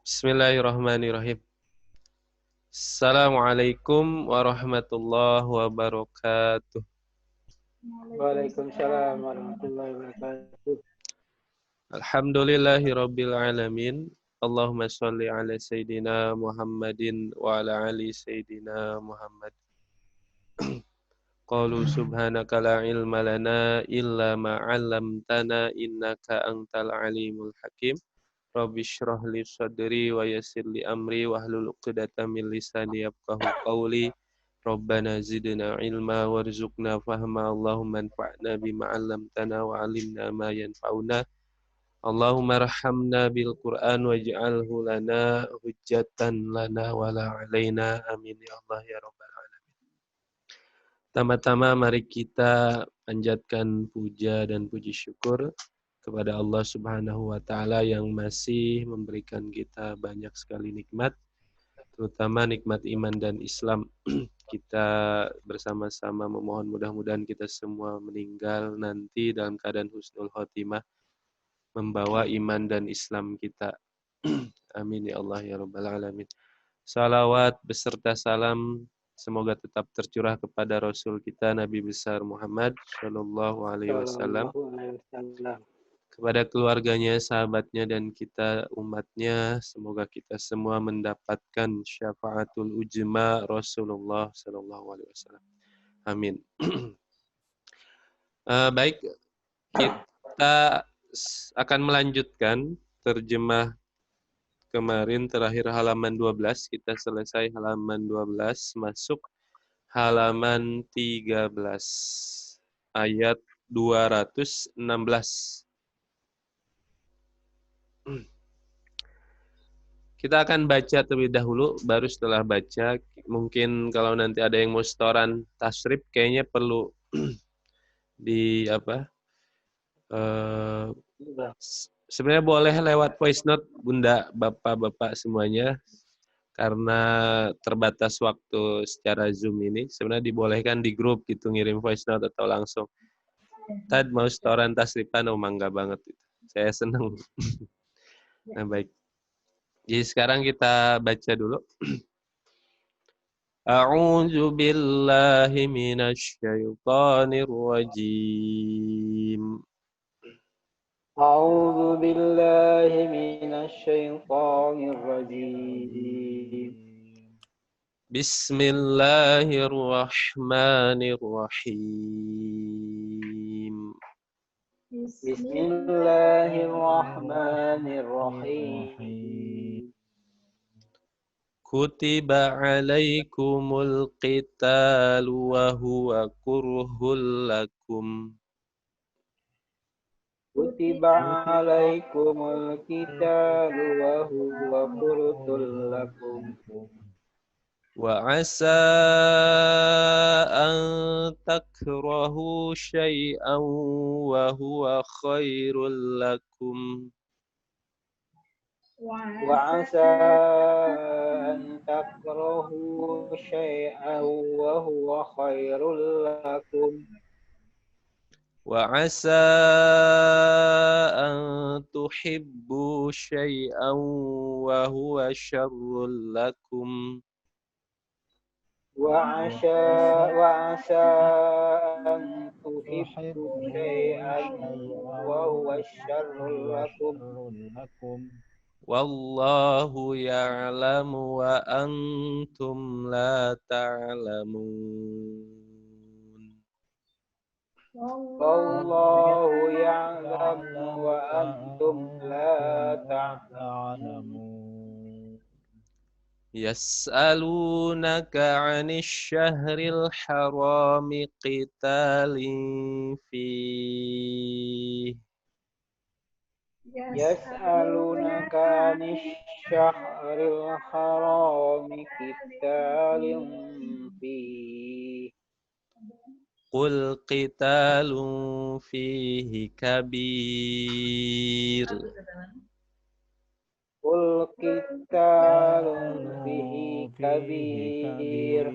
Bismillahirrahmanirrahim. Assalamualaikum warahmatullahi wabarakatuh. Waalaikumsalam warahmatullahi wabarakatuh. Alhamdulillahirabbil alamin. Allahumma shalli ala sayidina Muhammadin wa ala ali sayidina Muhammad. Qalu subhanaka la ilma lana illa ma 'allamtana innaka antal alimul hakim. Rabbi shrah li sadri wa yassir li amri wahlul 'uqdatam min lisani yafqahu qawli. Rabbana zidna ilma warzuqna fahma. Allahumma anfa'na bima 'allamtana wa 'allimna ma yanfa'una. Allahumma arhamna bil Qur'an waj'alhu lana hujjatan lana wa la 'alaina. Amin ya Allah ya rabbal alamin. Tama-tama mari kita panjatkan puja dan puji syukur kepada Allah Subhanahu wa taala yang masih memberikan kita banyak sekali nikmat, terutama nikmat iman dan Islam. Kita bersama-sama memohon mudah-mudahan kita semua meninggal nanti dalam keadaan husnul khotimah, membawa iman dan Islam kita. Amin ya Allah ya rabbal alamin. Salawat beserta salam semoga tetap tercurah kepada Rasul kita Nabi besar Muhammad sallallahu alaihi wasallam, kepada keluarganya, sahabatnya, dan kita umatnya. Semoga kita semua mendapatkan syafaatul ujma Rasulullah sallallahu alaihi wasallam. Amin. Baik, kita akan melanjutkan terjemah kemarin terakhir halaman 12. Kita selesai halaman 12, masuk halaman 13 ayat 216. Kita akan baca terlebih dahulu, baru setelah baca, mungkin kalau nanti ada yang mau setoran tasrif, kayaknya perlu di apa? Sebenarnya boleh lewat voice note, Bunda, Bapak-bapak semuanya, karena terbatas waktu secara Zoom ini. Sebenarnya dibolehkan di grup gitu, ngirim voice note atau langsung. Tad mau setoran tasrifan, oh mangga banget. Saya senang. Nah, baik. Jadi sekarang kita baca dulu. A'udzu billahi minasy syaithanir rajim. A'udzu billahi minasy syaithanir rajim. Bismillahirrahmanirrahim. Bismillahirrahmanirrahim. Kutiba alaikumul qitalu wa huwa kurhul lakum. Kutiba alaikumul qitalu wa huwa kurhul lakum. Wa asa an takrahu syai'an wa huwa khairul lakum. وعسى أن تكرهوا شيئا وهو خير لكم وعسى أن تحبوا شيئا وهو شر لكم. وعسى أن تحبوا شيئا وهو شر لكم والله يعلم وأنتم لا تعلمون. والله يعلم وأنتم لا تعلمون. يسألونك عن الشهر الحرام قتال فيه. يسألونك عن الشهر الحرام قتال فيه قل قتال فيه كبير. قل قتال فيه كبير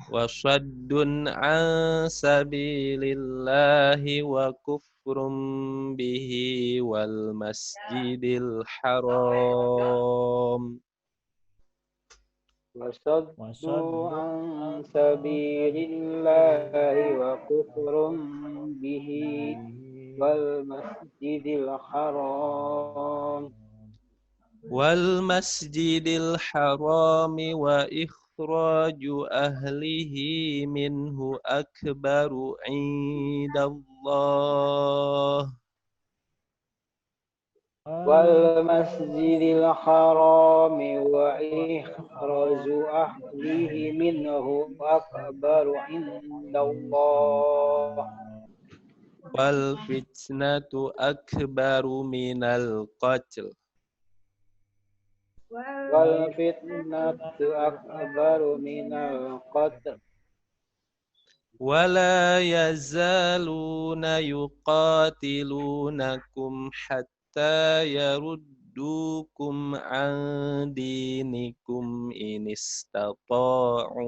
wa saddun an sabilillahi wa kufrum bihi wal masjidil haram وصدوا عن سبيل الله وكفر به والمسجد الحرام wa ikhraju ahlihi minhu akbaru indallah والمسجد الحرام وإخراج أهله منه أكبر عند الله wal fitnatu akbaru minal qatl والفتنة أكبر من القتل ولا يزالون يقاتلونكم حتى يردوكم عن دينكم إن استطاعوا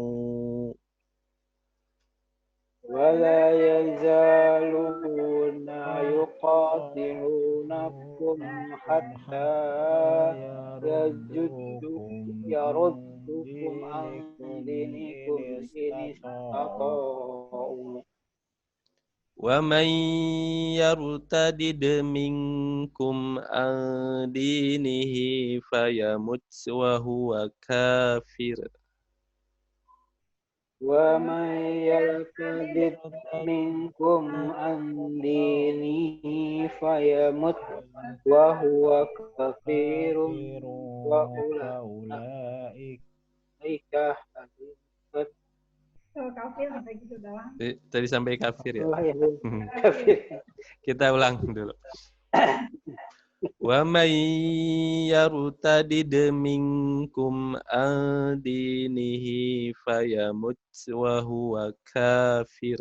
ولا يزالون يقاتلونكم حتى يردوكم عن دينكم إن استطاعوا ومن يرتد منكم عن دينه فيمت وهو كافر ومن يرتد منكم عن دينه فيمت وهو كافر فأولئك حبطت Tadi sampai kafir ya. Kafir. Kita ulang dulu. Wa may yartadid minkum an dinihi fayamut wa huwa kafir.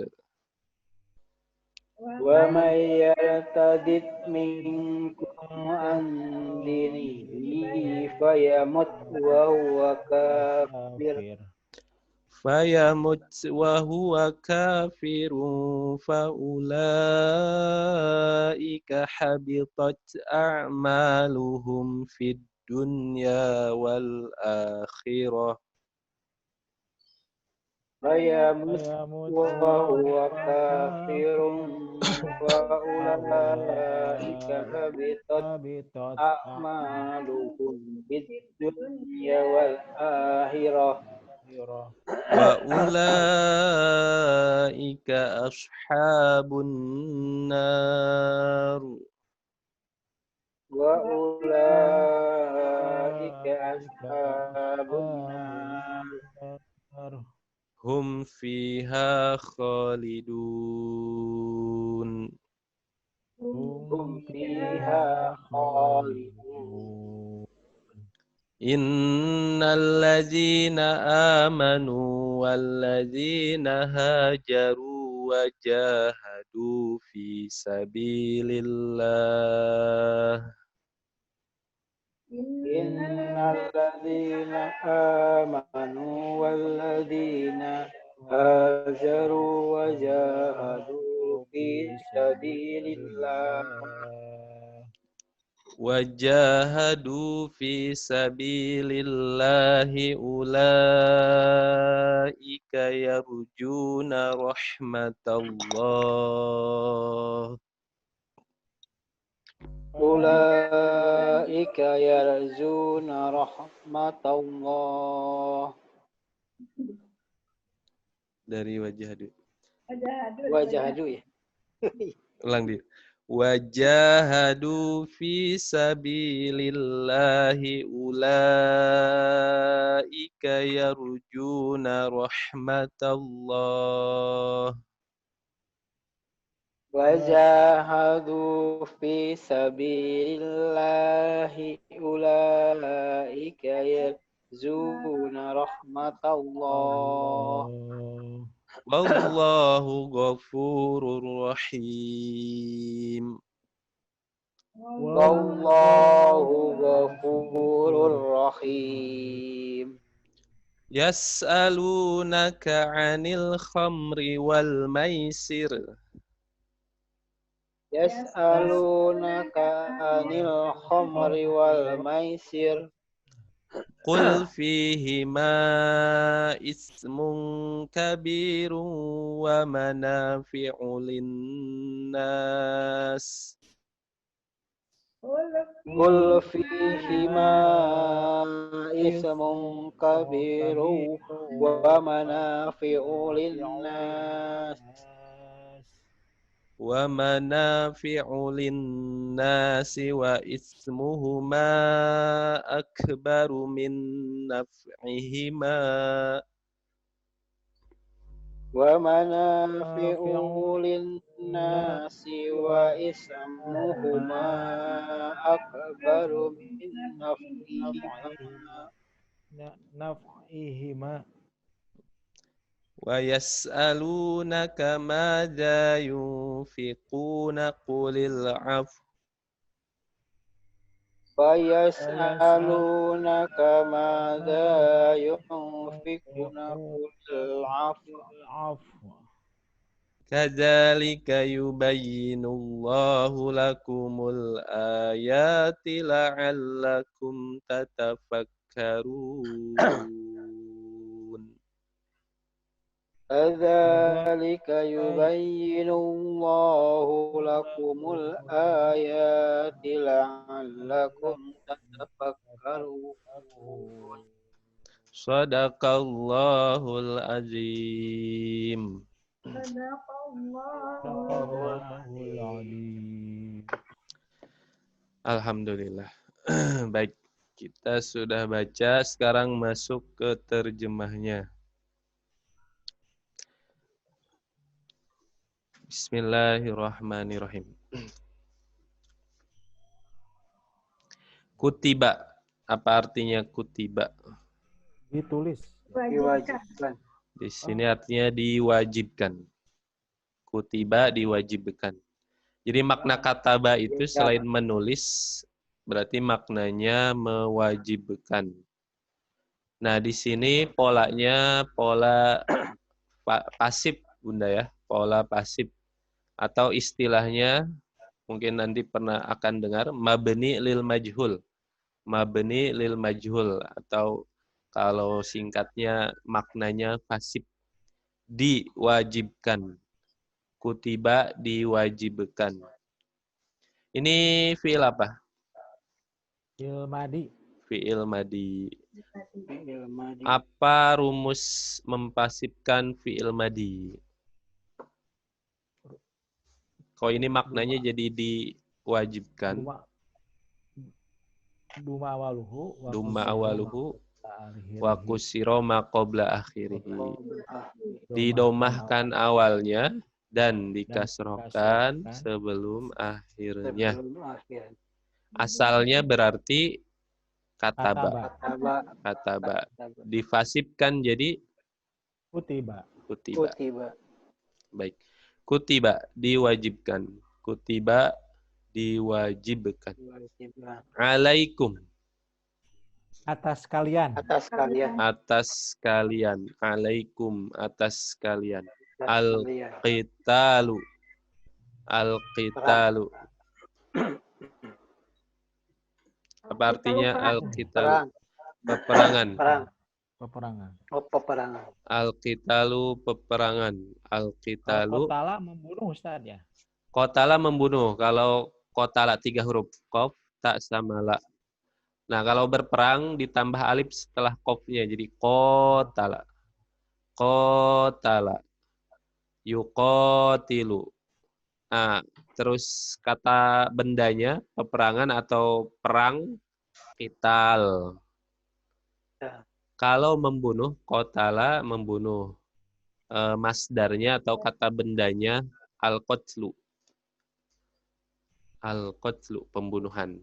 ومن يرتد منكم عن دينه فيمت وهو كافر Fayamut wa huwa kafirun faulaika habitat a'maluhum fid dunya wal akhirah. فيمت وهو كافر فأولئك حبطت أعمالهم في الدنيا والآخرة Wa ulaika ashabun nar. وأولئك أصحاب النار Hum fiha khalidun. هم فيها خالدون Innal ladzina amanu wal ladzina hajaru wa jahadu fi sabilillah إن الذين آمنوا والذين هاجروا وجاهدوا في سبيل الله ulaika yarjuna rahmatallah أولئك يرجون رحمة الله dari wajahadu. وجاهدوا ya Ulang dia. Wajahadu fi sabilillahi ulaika yarjuna rahmatallah وجاهدوا في سبيل الله أولئك يرجون رحمة الله wallahu ghafurur rahim. والله غفور رحيم Yas'alunaka 'anil khamri wal maisir. Yas'alunaka anil khamri wal maisir. Qul fihima ismun kabirun wa manafi'u linnas. Qul fihima ismun kabiru wa manafi'u linnas. Wa manafi'u linnasi wa ismuhuma akbaru min naf'ihima. Wa manafi'u linnasi wa ismuhuma akbaru min naf'ihima. Naf'ihima. Wa yas'alunaka madza yunfiquna qulil 'afw. Fayas'alunaka madza yunfikuna qul afwa. Kadzalika yubayyinullahu lakumul ayati la'allakum tatafakkarun. Kadzalika yubayyinullahu lakumul ayati la'allakum tatafakkarun. Shadaqallahul azim. Sadaqallahul azim. Alhamdulillah. Baik, kita sudah baca, sekarang masuk ke terjemahnya. Bismillahirrahmanirrahim. Kutiba. Apa artinya kutiba? Ditulis. Diwajibkan. Di sini artinya diwajibkan. Kutiba diwajibkan. Jadi makna kataba itu selain menulis, berarti maknanya mewajibkan. Nah, di sini polanya pola pasif, Bunda ya. Pola pasif. Atau istilahnya, mungkin nanti pernah akan dengar, mabni lil majhul. Mabni lil majhul. Atau kalau singkatnya maknanya pasif. Diwajibkan. Kutiba diwajibkan. Ini fi'il apa? Fi'il madi. Fi'il madi. Apa rumus mempasifkan fi'il madi? Kok ini maknanya jadi diwajibkan? Duma awaluhu. Duma awaluhu. Wa kusiro ma qabla akhirihi. Didomahkan awalnya dan dikasrohkan sebelum akhirnya. Asalnya berarti kataba. Kataba. Difasifkan jadi kutiba. Kutiba. Baik. Kutiba diwajibkan. Kutiba diwajibkan. Alaikum. Atas kalian. Atas kalian. Atas kalian. Alaikum. Atas kalian. Al-qitalu. Al-qitalu. Apa artinya al-qitalu? Peperangan. Peperangan. Oh, peperangan. Al-qitalu peperangan. Al-qitalu. Qatala membunuh, Ustaz ya. Qatala membunuh. Kalau qatala 3 huruf qaf, ta sama la. Nah, kalau berperang ditambah alif setelah qafnya jadi qatala. Qatala. Yuqatilu. Nah, terus kata bendanya peperangan atau perang qital. Kalau membunuh, qatala membunuh. Masdarnya atau kata bendanya al-qatlu. Al-qatlu, pembunuhan.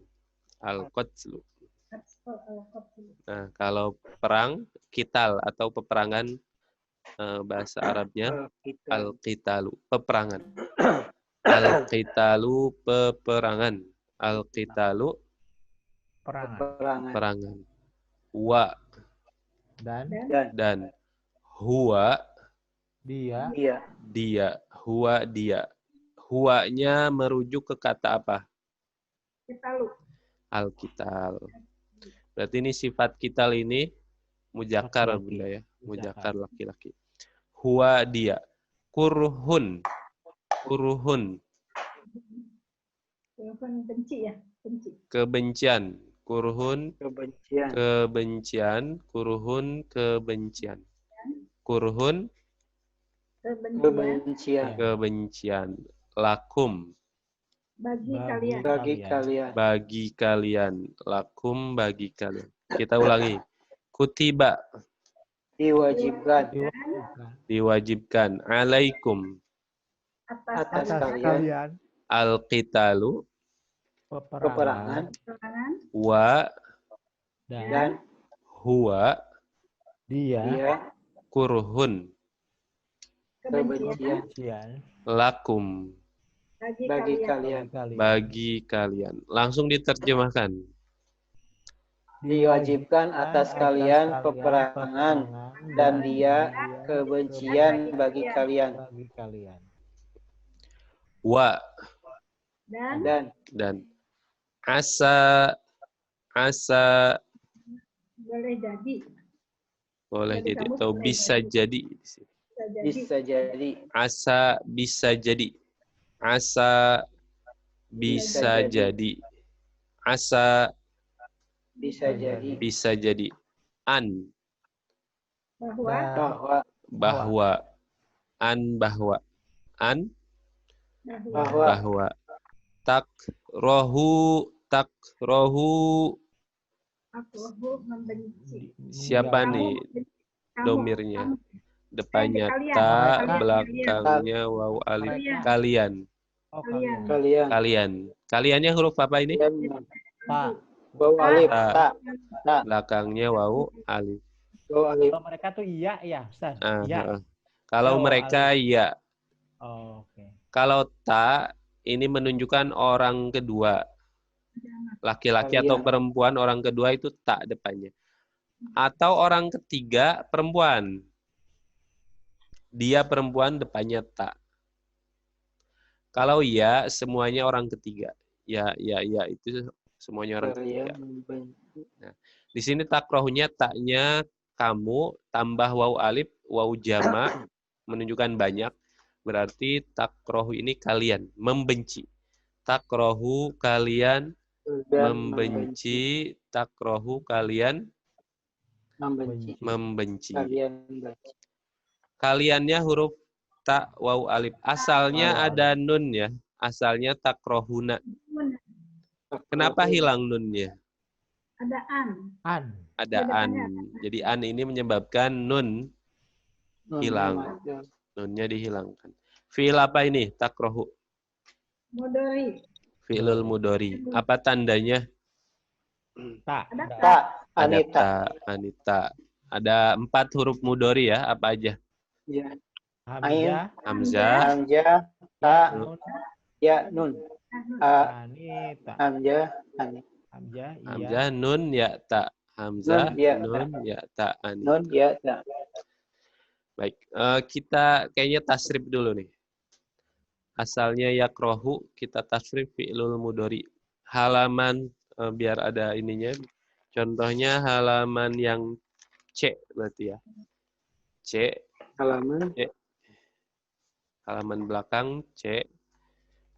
Al-qatlu. Nah, kalau perang, qital atau peperangan, bahasa Arabnya al-qitalu, peperangan. Al-qitalu, peperangan. Al-qitalu, Perangan. peperangan. Wa Dan dan huwa dia Dia. dia, huwa dia. Huwanya merujuk ke kata apa? Al-qital. Berarti ini sifat kital ini mujakkar Laki-laki. Bunda ya, mujakkar Mujakkar. laki-laki. Huwa dia. Kurhun. Kurhun. Benci ya, benci. Kebencian. Kurhun Kebencian. kebencian, kurhun kebencian. Kurhun Kebencian. kebencian. Lakum Bagi kalian. Bagi kalian. bagi kalian. Lakum bagi kalian. Kita ulangi. Kutiba Diwajibkan. diwajibkan. Alaikum Atas atas kalian. kalian al-qitalu peperangan Peperangan. wa dan Dan huwa dia dia kurhun Kebencian. kebencian lakum bagi kalian. kalian. bagi kalian. Langsung diterjemahkan. Diwajibkan atas kalian peperangan dan dia kebencian bagi kalian. bagi kalian. Wa Dan Dan asa boleh jadi. boleh Jadi jadi kamu atau boleh bisa jadi. Bisa jadi. bisa jadi. Asa bisa jadi. Asa bisa Bisa jadi. jadi. Asa Bisa jadi bisa jadi. An Bahwa bahwa bahwa an bahwa an bahwa bahwa takrohu aku membenci. siapa Kamu- nih Kamu, domirnya? kamu. Depannya Kalian. ta, Mereka. belakangnya waw alif. Mereka. Kalian, Oh, Kalian. kalian. kalian. kaliannya huruf apa ini? Pak, Bau alif. Ta. Tak. Belakangnya waw alif. Bau alif. kalau mereka tuh iya ya, Ustaz. Ah, Iya. ah. Kalau Waw mereka ya, Oh, oke. kalau ta ini menunjukkan orang kedua. Laki-laki atau Kalian. perempuan orang kedua itu tak depannya. Atau orang ketiga perempuan. Dia perempuan depannya tak. Kalau ya semuanya orang ketiga. Ya itu semuanya orang ketiga. Kalian membenci. Di sini takrohnya taknya kamu tambah waw alif, waw jama menunjukkan banyak. Berarti takrohu ini kalian membenci. Takrohu kalian Dan membenci. Takrohu kalian membenci. membenci. Kalian benci. Kaliannya huruf ta waw alif. Asalnya Waw ada nun ya. Asalnya takrohuna. Kenapa hilang nunnya? Ada an. An. Ada an. Jadi an ini menyebabkan nun hilang. Nunnya dihilangkan. Fi'il apa ini? Takrohu. Mudori. Fi'ilul mudori. Apa tandanya? Tak. Ada Tak. Tak. Ada Anita. ta, anita. Ada 4 huruf mudori ya. Apa aja? Ya. Hamzah. Hamzah, Hamzah. Ta. Nun. Ya. Nun. A. Anita. Hamzah. Ani. Hamzah. Iya. Hamzah, nun, ya, ta. Hamzah, Nun, ya, nun, ya, ta, anita. Nun. Ya. Ta. Baik, kita kayaknya tasrif dulu nih. Asalnya yakrohu, kita tasrif fi'lul mudhari. Halaman, biar ada ininya. Contohnya halaman yang C berarti ya. C, Halaman. halaman belakang C.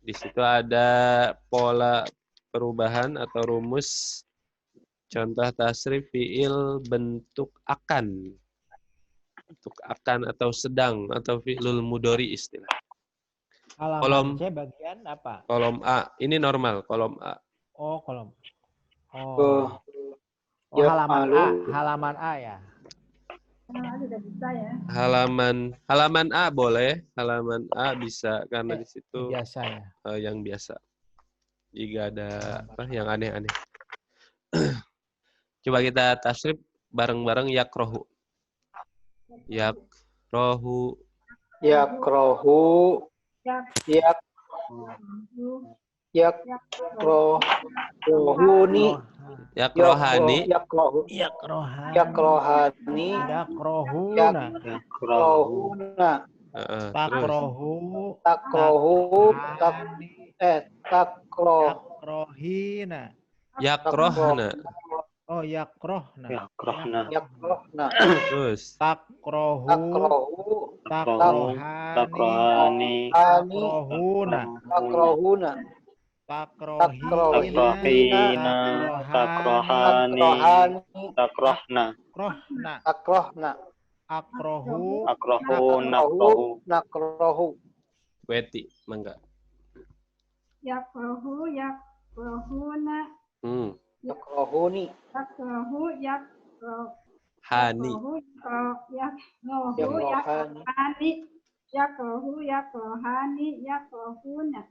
Di situ ada pola perubahan atau rumus. Contoh tasrif fi'il bentuk akan. Bentuk akan atau sedang atau fi'lul mudhari istilah. Halaman Kolom. C bagian apa? Kolom A, ini normal, kolom A. Oh, kolom. Oh. Oh, Ya, halaman A. malu. Halaman A ya. Sudah bisa ya. Halaman A boleh, halaman A bisa karena di situ Biasa ya. yang biasa. Jika ada apa yang aneh-aneh. Coba kita tasrif bareng-bareng yakrohu. Yakrohu. Yakrohu. Yakrohuni. Yakrohani. Yakrohu. Yakrohani. Yakrohani. Yakrohuna. Yakrohuna. Terus. Takrohu. Takrohu. Takhani. Takroh. Yakrohina. Yakrohna. Oh, yakrohna. Yakrohna. Yakrohna. Terus. Takrohu. Takrohu. Takrohani. Takrohani. Takrohuna. Takrohuna. Takrohina. Takrohina. Takrohani. Takrohani. Takrohna. Takrohna. Takrohna. Akrohu. Akrohu. Nakrohu. Nakrohu. Weti, mangga. Yakrohu, yakrohuna, Yakrohuni. yakrohu, Hani. yakrohu, yakrohani, yakrohu, yakrohani, yakrohuna,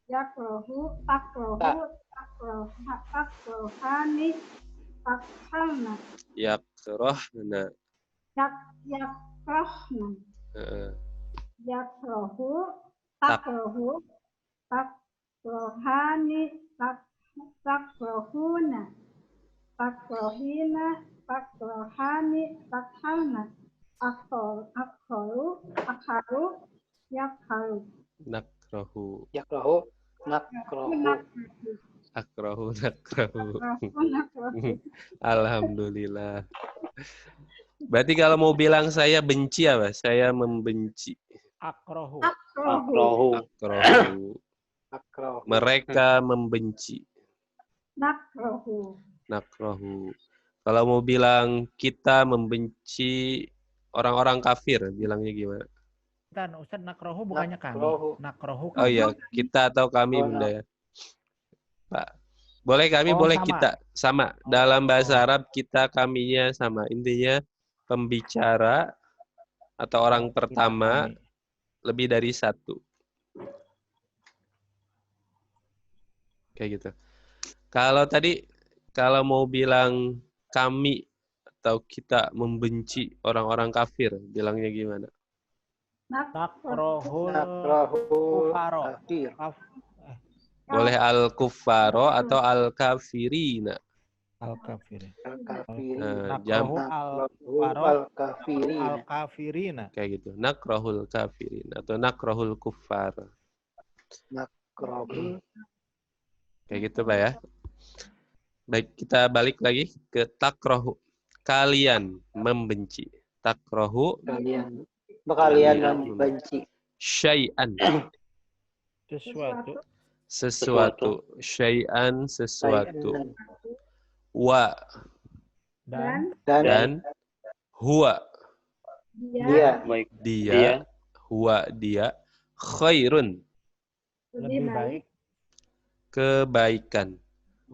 yakrohu, takrohani, takhalna, Yakrohna. yakrohna, Heeh. yakrohu, takrohu, takrohani, takrohuna, takrohina, takrohani, takhalna, akharu, yakharu, Nakrohu. Yakrohu. Nakrohu. Akrohu. Nakrohu. nakrohu, Alhamdulillah. Berarti kalau mau bilang saya benci apa? Saya membenci. Akrohu. Akrohu. Akrohu. Akrohu. Mereka membenci. nakrohu, Nakrohu. Kalau mau bilang kita membenci orang-orang kafir, bilangnya gimana? Ustaz, nakrohu bukannya kami. Nakrohu. Nakrohu Oh kami. iya, kita atau kami, Oh, Bunda ya. Pak, boleh kami, Oh, boleh sama. kita. Sama. Dalam bahasa Arab, kita, kaminya sama. Intinya, pembicara atau orang Kita, pertama kami. lebih dari satu. Kayak gitu. Kalau tadi, kalau mau bilang kami atau kita membenci orang-orang kafir, bilangnya gimana? Nakrohul Nakrohu. kufaro. Kafir. Boleh al-kuffaro atau al-kafirina. Al-kafir. Al-kafiri. Nakrohu Nakrohu. al-kufaro. Al-kafirina. Al-kafirina. Kayak gitu. Nakrohul kafirin atau nakrohul kuffar. Nakrohu. Kayak gitu Pak ya. Baik, kita balik lagi ke takrohu. Kalian membenci. Takrohu Kalian membenci. syai'an. Sesuatu. Sesuatu. Syai'an sesuatu. Wa Dan dan huwa dia Baik. dia. Huwa dia. Khairun lebih baik. kebaikan.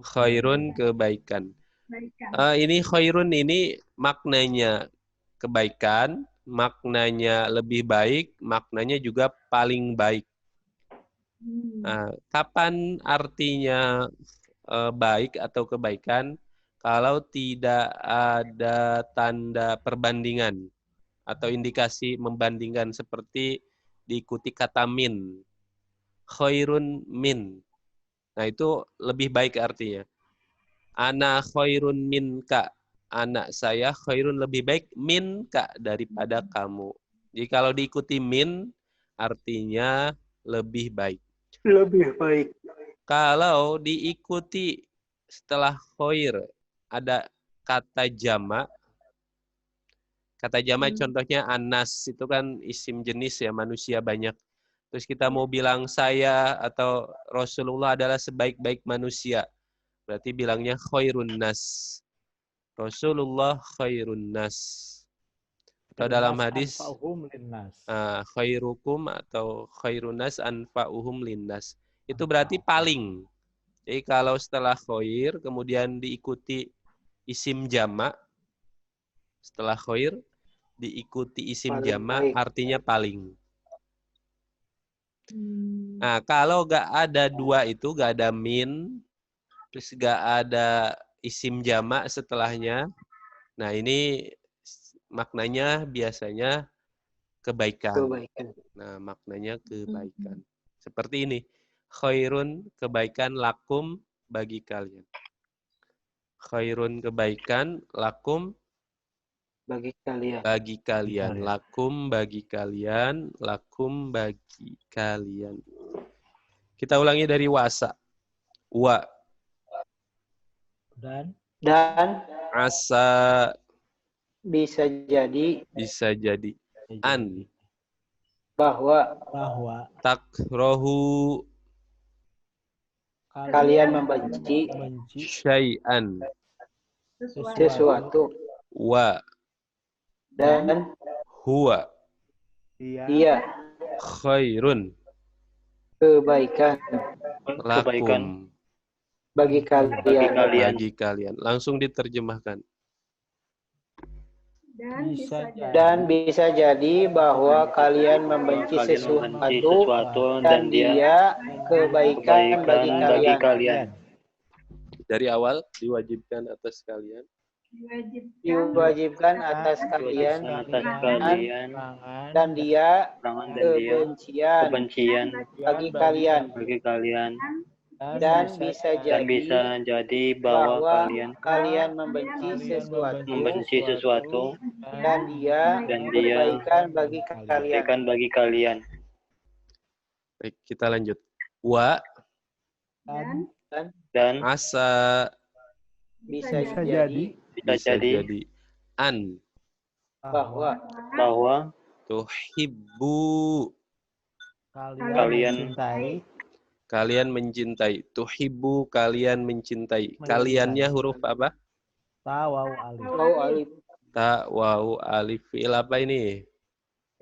Khairun kebaikan. kebaikan. Ini khairun ini maknanya kebaikan, maknanya lebih baik, maknanya juga paling baik. Kapan artinya baik atau kebaikan? Kalau tidak ada tanda perbandingan atau indikasi membandingkan seperti diikuti kata min. Khairun min. Nah, itu lebih baik artinya. Ana khairun minka. Anak saya khairun lebih baik minka daripada kamu. Jadi kalau diikuti min artinya lebih baik. lebih baik. Kalau diikuti setelah khair ada kata jama. Kata jama contohnya anas itu kan isim jenis ya, manusia banyak. Terus kita mau bilang saya atau Rasulullah adalah sebaik-baik manusia. Berarti bilangnya khairun nas. Rasulullah khairun nas. Atau dalam hadis khairukum atau khairun nas anfa'uhum linnas. Itu berarti paling. Jadi kalau setelah khair kemudian diikuti isim jama, setelah khair diikuti isim Paling jama baik. artinya paling. Nah, kalau nggak ada dua itu, nggak ada min, terus nggak ada isim jama setelahnya, nah ini maknanya biasanya kebaikan. Kebaikan. Nah, maknanya kebaikan. Seperti ini, khairun, kebaikan, lakum, bagi kalian. Khairun kebaikan, lakum bagi kalian. bagi kalian. Lakum bagi kalian, lakum bagi kalian. Kita ulangi dari wasa. Wa Dan Dan asa bisa jadi bisa jadi an bahwa bahwa takrohu kalian membenci benci syai'an sesuatu wa dan huwa dia khairun kebaikan lakum bagi kalian. bagi kalian. Langsung diterjemahkan. Dan bisa jadi bahwa kalian membenci sesuatu dan dia kebaikan bagi kalian. Dari awal diwajibkan atas kalian. Diwajibkan atas kalian dan dia kebencian bagi kalian. Dan bisa jadi bahwa kalian membenci sesuatu dan dia kebaikan bagi kalian. Baik, kita lanjut. Wa Dan asa bisa bisa jadi an bahwa tuhibbu kalian mencintai. Tuhibbu kalian mencintai. Kaliannya huruf apa? Ta waw alif. alif Ta waw alif. Fi'il apa ini?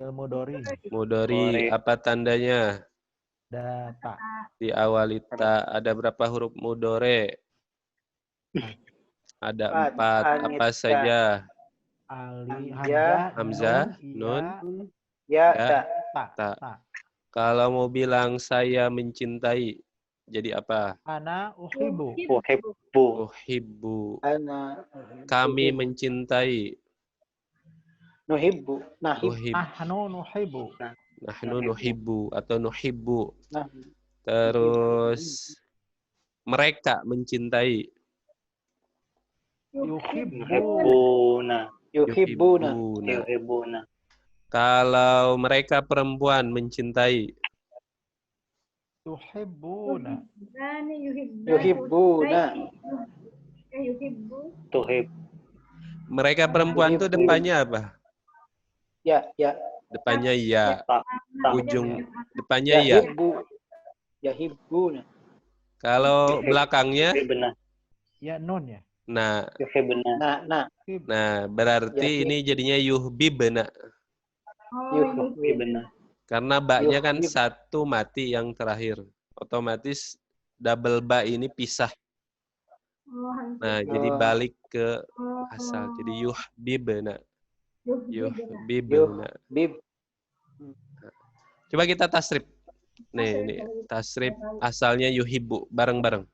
Mudori. Mudhari. Apa tandanya? Data. Diawali ta. Ada berapa huruf mudhari? Ada 4. Apa saja? Ali, Hamzah, nun, ya ta. Kalau mau bilang saya mencintai, jadi apa? Ana uhibbu. Uhibbu. ana Kami mencintai. nuhibbu Nahnu nuhibbu. Nahnu nuhibbu atau nuhibbu. nah Terus mereka mencintai. Yuhibbuna. yuhibbuna Kalau mereka perempuan mencintai. Yuhibbuna. Mereka perempuan itu depannya apa? ya Depannya ya. Ujung depannya ya. yahibbuna Kalau belakangnya, Ya nun ya. nah nah berarti ini jadinya yuhbibna. Karena baknya kan satu mati yang terakhir. Otomatis double ba ini pisah. Nah, jadi balik ke asal. Jadi yuhbibna. Yuhbibna. Coba kita tasrif. Nih, tasrif asalnya yuhibbu. Bareng-bareng.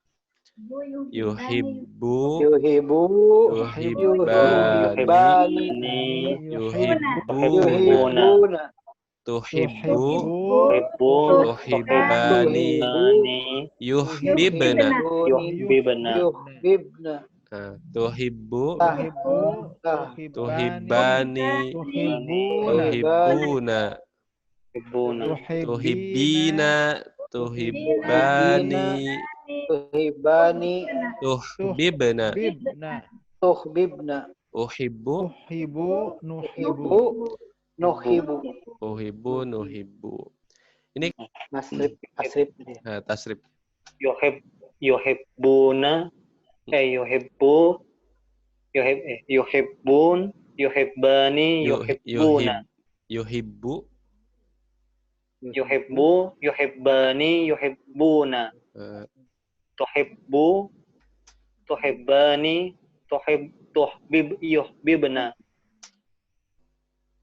Yuhibbu. Yuhibbani. Yuhibbuna. Tuhibbu. Tuhibbani. Yuhbibna. Nah, tuhibbu. Tuhibbani. Tuhibbuna. Tuhibbina. Tuhibbani. Tuhbibna. Uhibbu. Uhibbu. Nuhibbu. Ini tasrif tasrif. Yuhibbuna yuhibbun yuhibbani yuhibbuna Yuhibbu. yuhibbani yuhibbuna tuhibbu tuhibbani yuhibbibna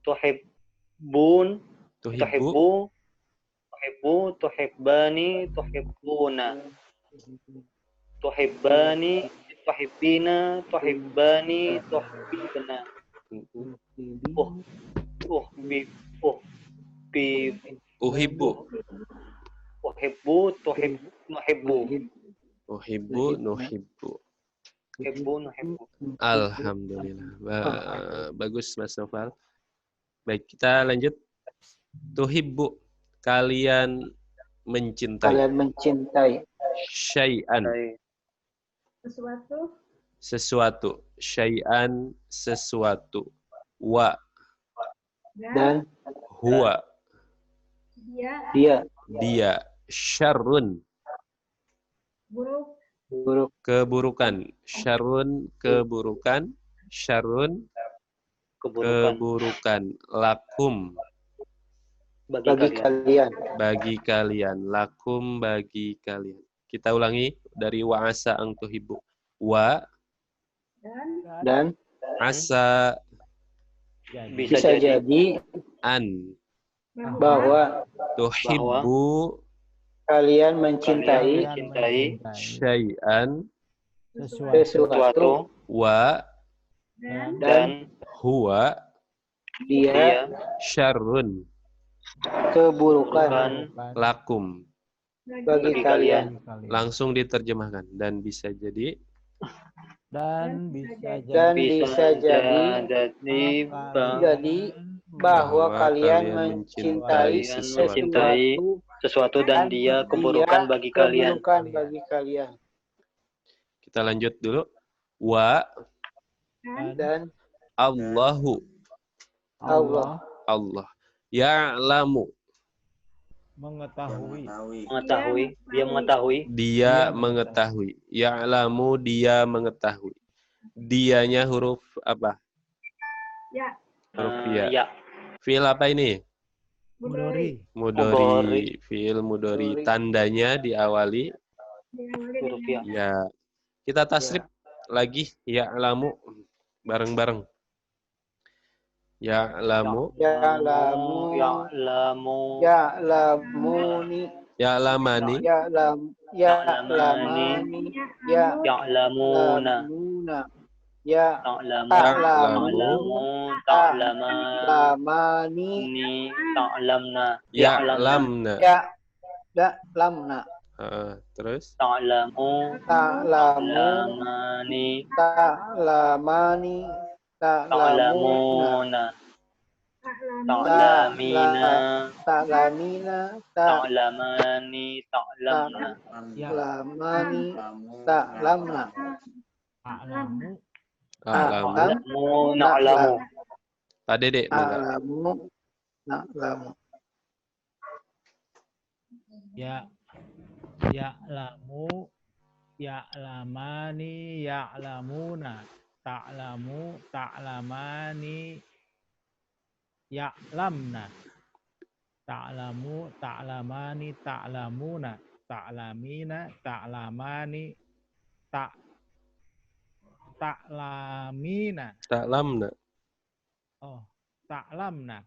tuhibbun tuhibbu tuhibbani tuhibbuna tuhibbani tuhibbina tuhibbani tuhibbibna Uhibbu. nuhibbu Uhibbu. Nuhibbu. Tuhibbu nuhibbu. Alhamdulillah. Bagus Mas Noval. Baik, kita lanjut. Tuhibbu, kalian mencintai. Kalian mencintai. Syai'an, Sesuatu. sesuatu. Syai'an, sesuatu. Wa, Dan huwa, Dia. dia dia. Syarrun, Buruk. buruk keburukan. Syarrun, keburukan. Syarrun, Keburukan keburukan. Lakum, bagi kalian. bagi kalian. Lakum, bagi kalian. Kita ulangi dari wa asa ang tuhibbu. Wa Dan asa Jadi. bisa jadi an bahwa tuhibbu kalian mencintai mencintai syai'an sesuatu wa Dan dan huwa dia syarrun keburukan lakum. bagi kalian. Langsung diterjemahkan dan bisa jadi Dan bisa jadi. Dan bisa jadi bahwa kalian mencintai sesuatu dan dia keburukan bagi kalian. keburukan bagi kalian. kita lanjut dulu. Wa Dan Allahu, Allah Allah ya'lamu, Mengetahui. Dia mengetahui dia mengetahui. Ya'lamu, dia mengetahui. Dianya huruf apa? Ya. Huruf ya. ya Fi'il apa ini? Mudori. Mudori. Fi'il mudori. Tandanya diawali huruf ya. ya. Kita tasrif lagi. Ya'lamu. Bareng-bareng. Ya'lamu. ya'lamu Ya'lamuni ya'lamuni Ya'lamani. ya'lamani Ya'lamuna Ta'lamani Ta'lamna Ya'lamna. Ya'lamna Terus? Ta'lamu Ta'lamani Ta'lamani Ta'lamuna Ta'lamina Ta'lamina Ta'lamani Ta'lamna Ta'lamani Ta'lamna A'lamu. A'lamu. Na'lamu Pak Dede. Ta'lamu Na'lamu Ya. Ya'lamu. Ya'lamani. Ya'lamuna. Ta'lamu. Ta'lamani. Ya'lamna. Ta'lamu. Ta'lamani. Ta'lamuna. Ta'lamina. Ta'lamani. Ta'lamina. Ta'lamna. Oh, ta'lamna.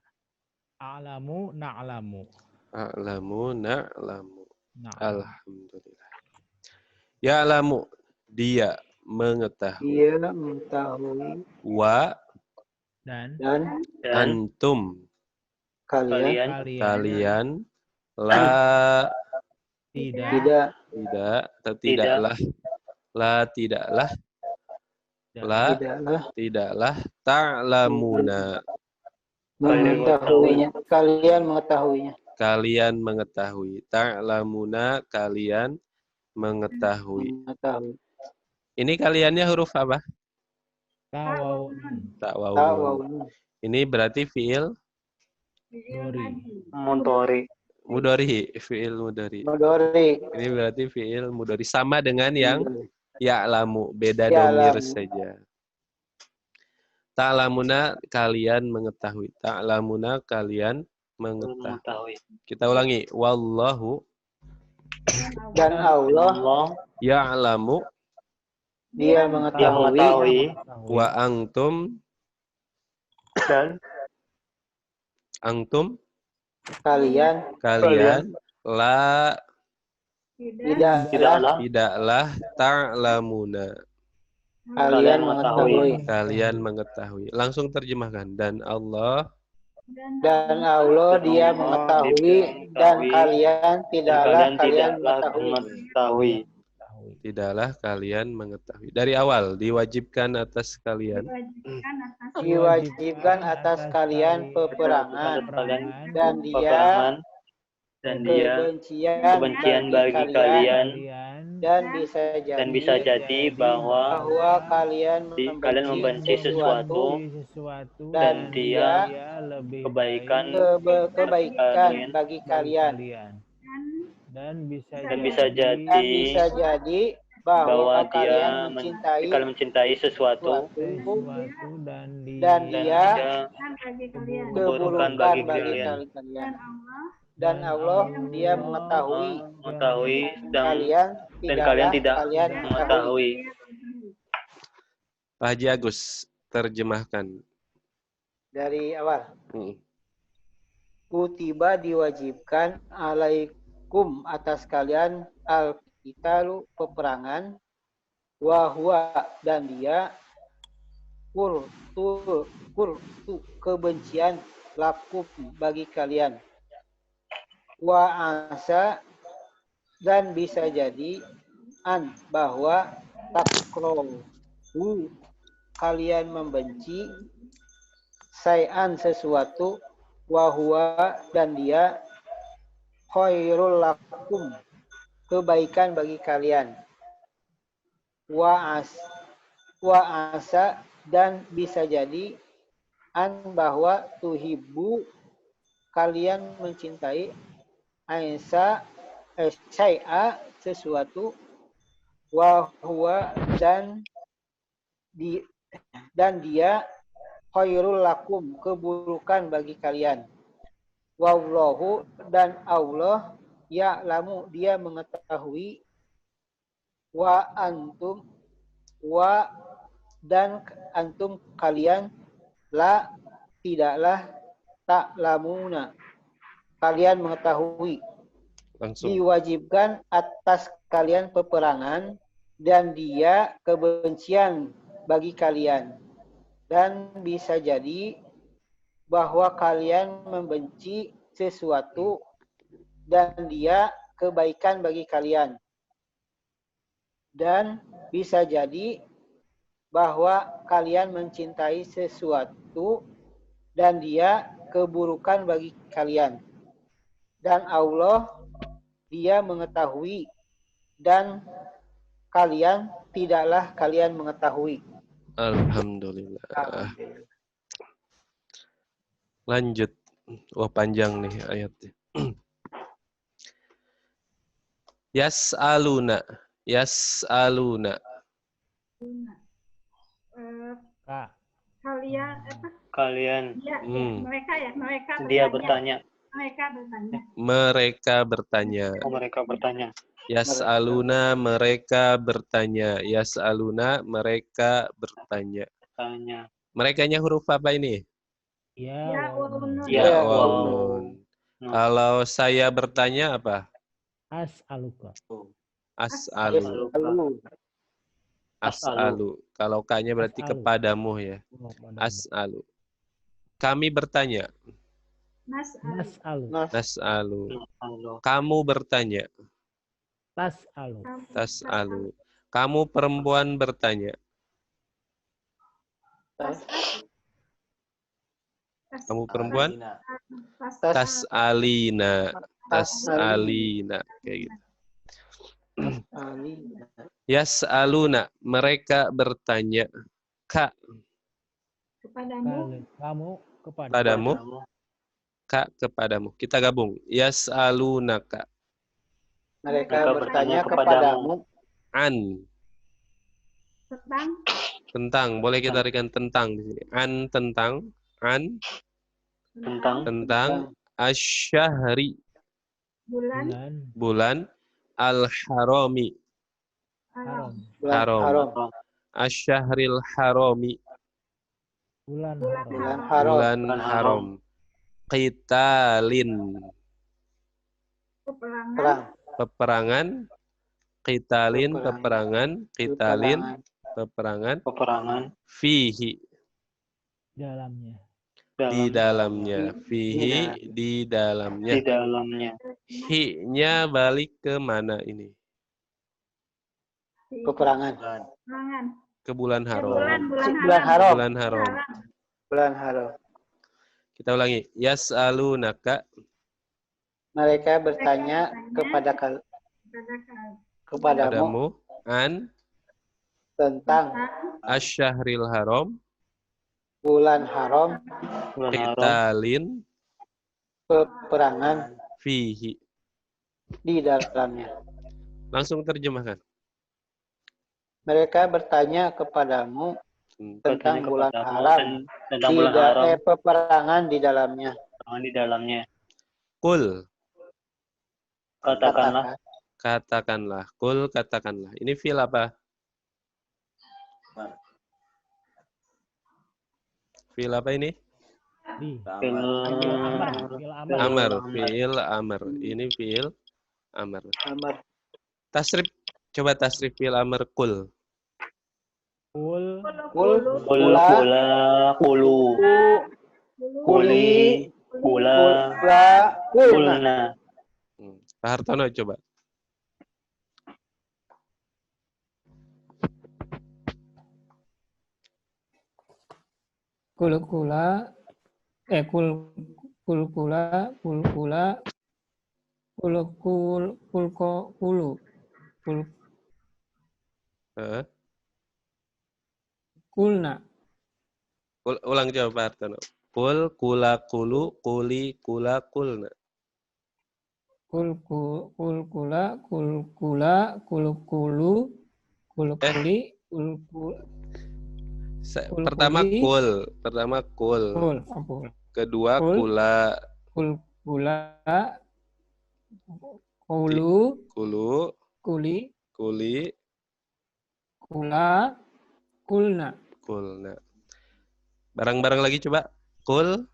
A'lamu. Na'lamu. A'lamu na'lamu. Na'lamu. Alhamdulillah. Ya'lamu, dia mengetahui. Dia mengetahui Wa Dan antum, kalian la tidak tidaklah ta'lamuna, mengetahuinya. kalian mengetahui. Ta'lamuna, kalian mengetahui. Ini kaliannya huruf apa? Tawawun. Ta'wawun. Ini berarti fi'il mudhari, fi'il mudhari. Ini berarti fi'il mudhari sama dengan yang ya'lamu, beda domir saja. Ta'lamuna, kalian mengetahui. Ta'lamuna, kalian mengetahui. Kita ulangi. Wallahu Dan Allah ya'lamu dia mengetahui wa antum dan antum kalian la tidaklah ta'lamuna, kalian mengetahui. Langsung terjemahkan. Dan Allah dia mengetahui dan kalian tidaklah kalian mengetahui. tidaklah kalian mengetahui. Dari awal diwajibkan atas kalian Diwajibkan atas kalian peperangan dan dia kebencian bagi kalian dan bisa jadi bahwa kalian membenci sesuatu dan dia lebih kebaikan bagi kalian dan bisa jadi bahwa kalian mencintai sesuatu dan dia keburukan bagi kalian. Dan Allah dia mengetahui dan kalian tidak mengetahui. Pak Haji Agus, terjemahkan. Dari awal. Kutiba diwajibkan alaikum atas kalian al-qitalu peperangan wa huwa dan dia kurtu kebencian lakum bagi kalian wa asa dan bisa jadi bahwa takrohu kalian membenci sayan sesuatu wa huwa dan dia khairul lakum kebaikan bagi kalian wa asa dan bisa jadi bahwa tuhibbu kalian mencintai syai'a sesuatu wa huwa dan dia khairul lakum keburukan bagi kalian wallahu dan Allah ya'lamu dia mengetahui dan antum kalian tidaklah ta'lamuna kalian mengetahui. Langsung. Diwajibkan atas kalian peperangan dan dia kebencian bagi kalian dan bisa jadi bahwa kalian membenci sesuatu dan dia kebaikan bagi kalian dan bisa jadi bahwa kalian mencintai sesuatu dan dia keburukan bagi kalian dan Allah dia mengetahui dan kalian tidaklah kalian mengetahui. Alhamdulillah. Lanjut. Wah, panjang nih ayatnya. Yas'aluna. Kalian Dia bertanya. Mereka bertanya. Yas'aluna mereka bertanya. Yas'aluna mereka bertanya. Merekanya huruf apa ini? Ya, Wawun. Kalau saya bertanya apa? as'aluka. As'alu. Kalau K-nya berarti kepadamu ya. As'alu. Kami bertanya. Nas'alu. Kamu bertanya. Tas'alu. Kamu perempuan bertanya. Kamu perempuan? Tas'alina. Kayak gitu. Yas'aluna. Mereka bertanya. Kak. Kepadamu. Kak kepadamu. Kita gabung. Yas'alunaka. Mereka bertanya kepadamu. Tentang. Boleh kita berikan tentang di sini. Tentang asyhari. Bulan al-harami. Haram. Asyahril harami. Bulan haram. Qitalin. Peperangan. Qitalin peperangan. Peperangan. Fihi. Di dalamnya. Fihi di dalamnya. Hi-nya balik ke mana ini? Peperangan. Peperangan. Ke bulan haram. Bulan haram. Bulan haram. Bulan haram. Kita ulangi. Yas'alunaka. Mereka bertanya kepadamu Padamu. An. tentang Asyahril haram. bulan haram, Qitalin. peperangan Fihi. di dalamnya. Langsung terjemahkan. Mereka bertanya kepadamu tentang bulan haram, tentang bulan haram, peperangan di dalamnya. di dalamnya. Kul. Katakanlah, Katakanlah. Kul katakanlah. Ini fi'il apa? Fi'il apa ini? Amar. Fi'il amar. Ini fi'il amar. Amar. Tasrif. Coba tasrif fi'il amar kul. Kul. Kuli, kula, kulna. Pak Hartono coba. Kulkula, kulkula, kulna. Ulang coba Pak Hartono. Kul, kula, kulu, kuli, kula, kulna. Kulkula, kulkulu, kulkuli, Pertama kul. Pertama kul. Kedua kula. Kulkula, kulu, Kulu. kuli, Kuli. kula, kulna. Kulna. Barang-barang lagi coba. Kul.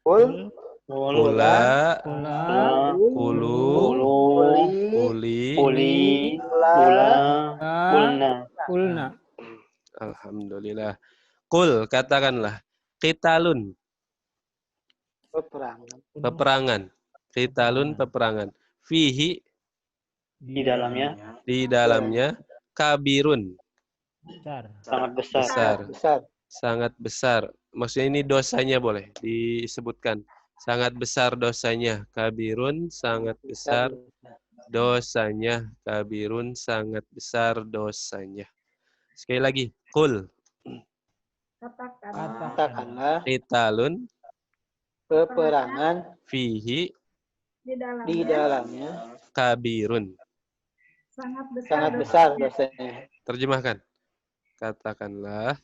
Kula. Kulu. Kuli. Kulna. Alhamdulillah. Kul, katakanlah. Qitalun. Peperangan. Qitalun, peperangan. Fihi. Di dalamnya. Di dalamnya. Kabirun. Sangat besar. Sangat besar. Maksudnya ini dosanya boleh disebutkan. Sangat besar dosanya. Kabirun, sangat besar dosanya. Kabirun, sangat besar dosanya. Sekali lagi. Kul. Katakanlah Qitalun. peperangan Fihi. di dalamnya Kabirun. sangat besar dosanya. Terjemahkan. Katakanlah.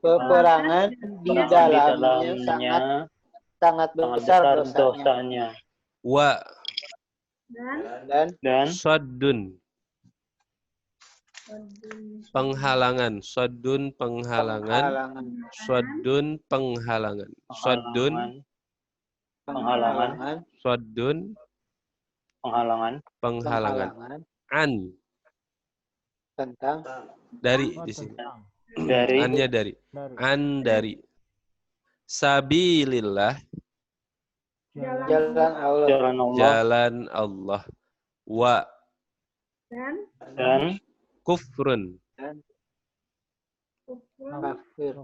Peperangan di dalamnya sangat besar dosanya. Wa. Dan Saddun. Penghalangan. Saddun penghalangan. Saddun penghalangan. Saddun. Saddun penghalangan. An. Tentang Dari di sini. Dari. Annya dari. An dari. Sabilillah. jalan Allah. Jalan Allah. Wa. Dan Kufrun.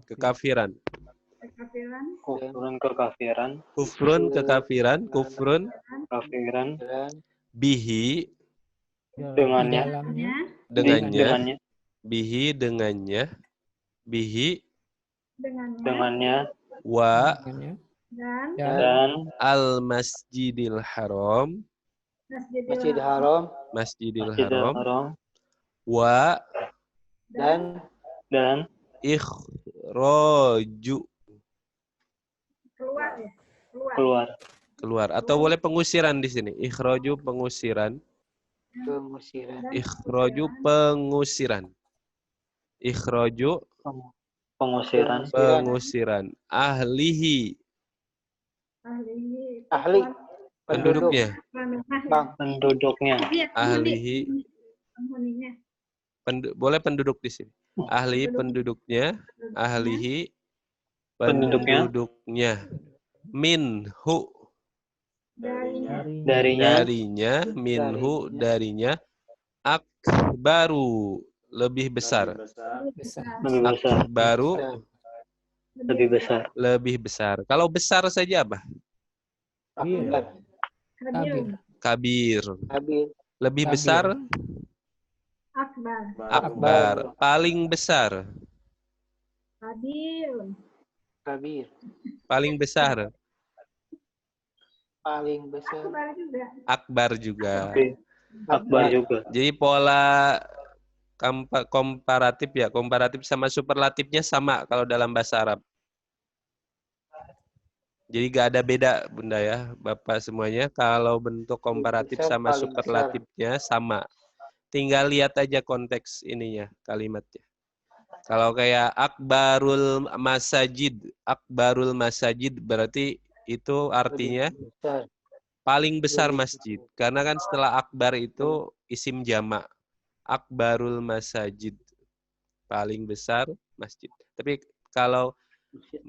Kekafiran. kekafiran. Kufrun kekafiran. Kufrun. Kafiran. Bihi. Dengannya. Dengannya. Bihi dengannya. Bihi. Dengannya. Wa. Dan Al-Masjidil Haram. Masjidil Haram. Masjidil Haram. Haram. Wa. Dan Ikhraju. Keluar. Atau boleh pengusiran di sini. Ikhraju pengusiran. Ikhraju pengusiran. Ikhraju pengusiran. Ahlihi. Ahli. Penduduknya. Penduduknya. Ahlihi. Boleh penduduk di sini. Ahli penduduknya. Ahlihi penduduknya. Minhu. Darinya. Minhu darinya. Akbaru lebih besar. Besar. Lebih besar. Akbaru Lebih besar. lebih besar. Kalau besar saja apa? Akbar. Kabir. Kabir. Kabir. Lebih Kabir. besar. Akbar. Akbar. Paling besar. Kabil. Kabir. Paling besar. Paling besar. Akbar juga. Akbar juga. Oke. Akbar juga. Jadi pola komparatif ya, komparatif sama superlatifnya sama kalau dalam bahasa Arab. Jadi gak ada beda Bunda ya, Bapak semuanya. Kalau bentuk komparatif Besar, sama paling superlatifnya sama. Tinggal lihat aja konteks ininya, kalimatnya. Kalau kayak akbarul masajid berarti itu artinya Besar. paling besar masjid. Karena kan setelah akbar itu isim jamak. Akbarul masajid. Paling besar masjid. Tapi kalau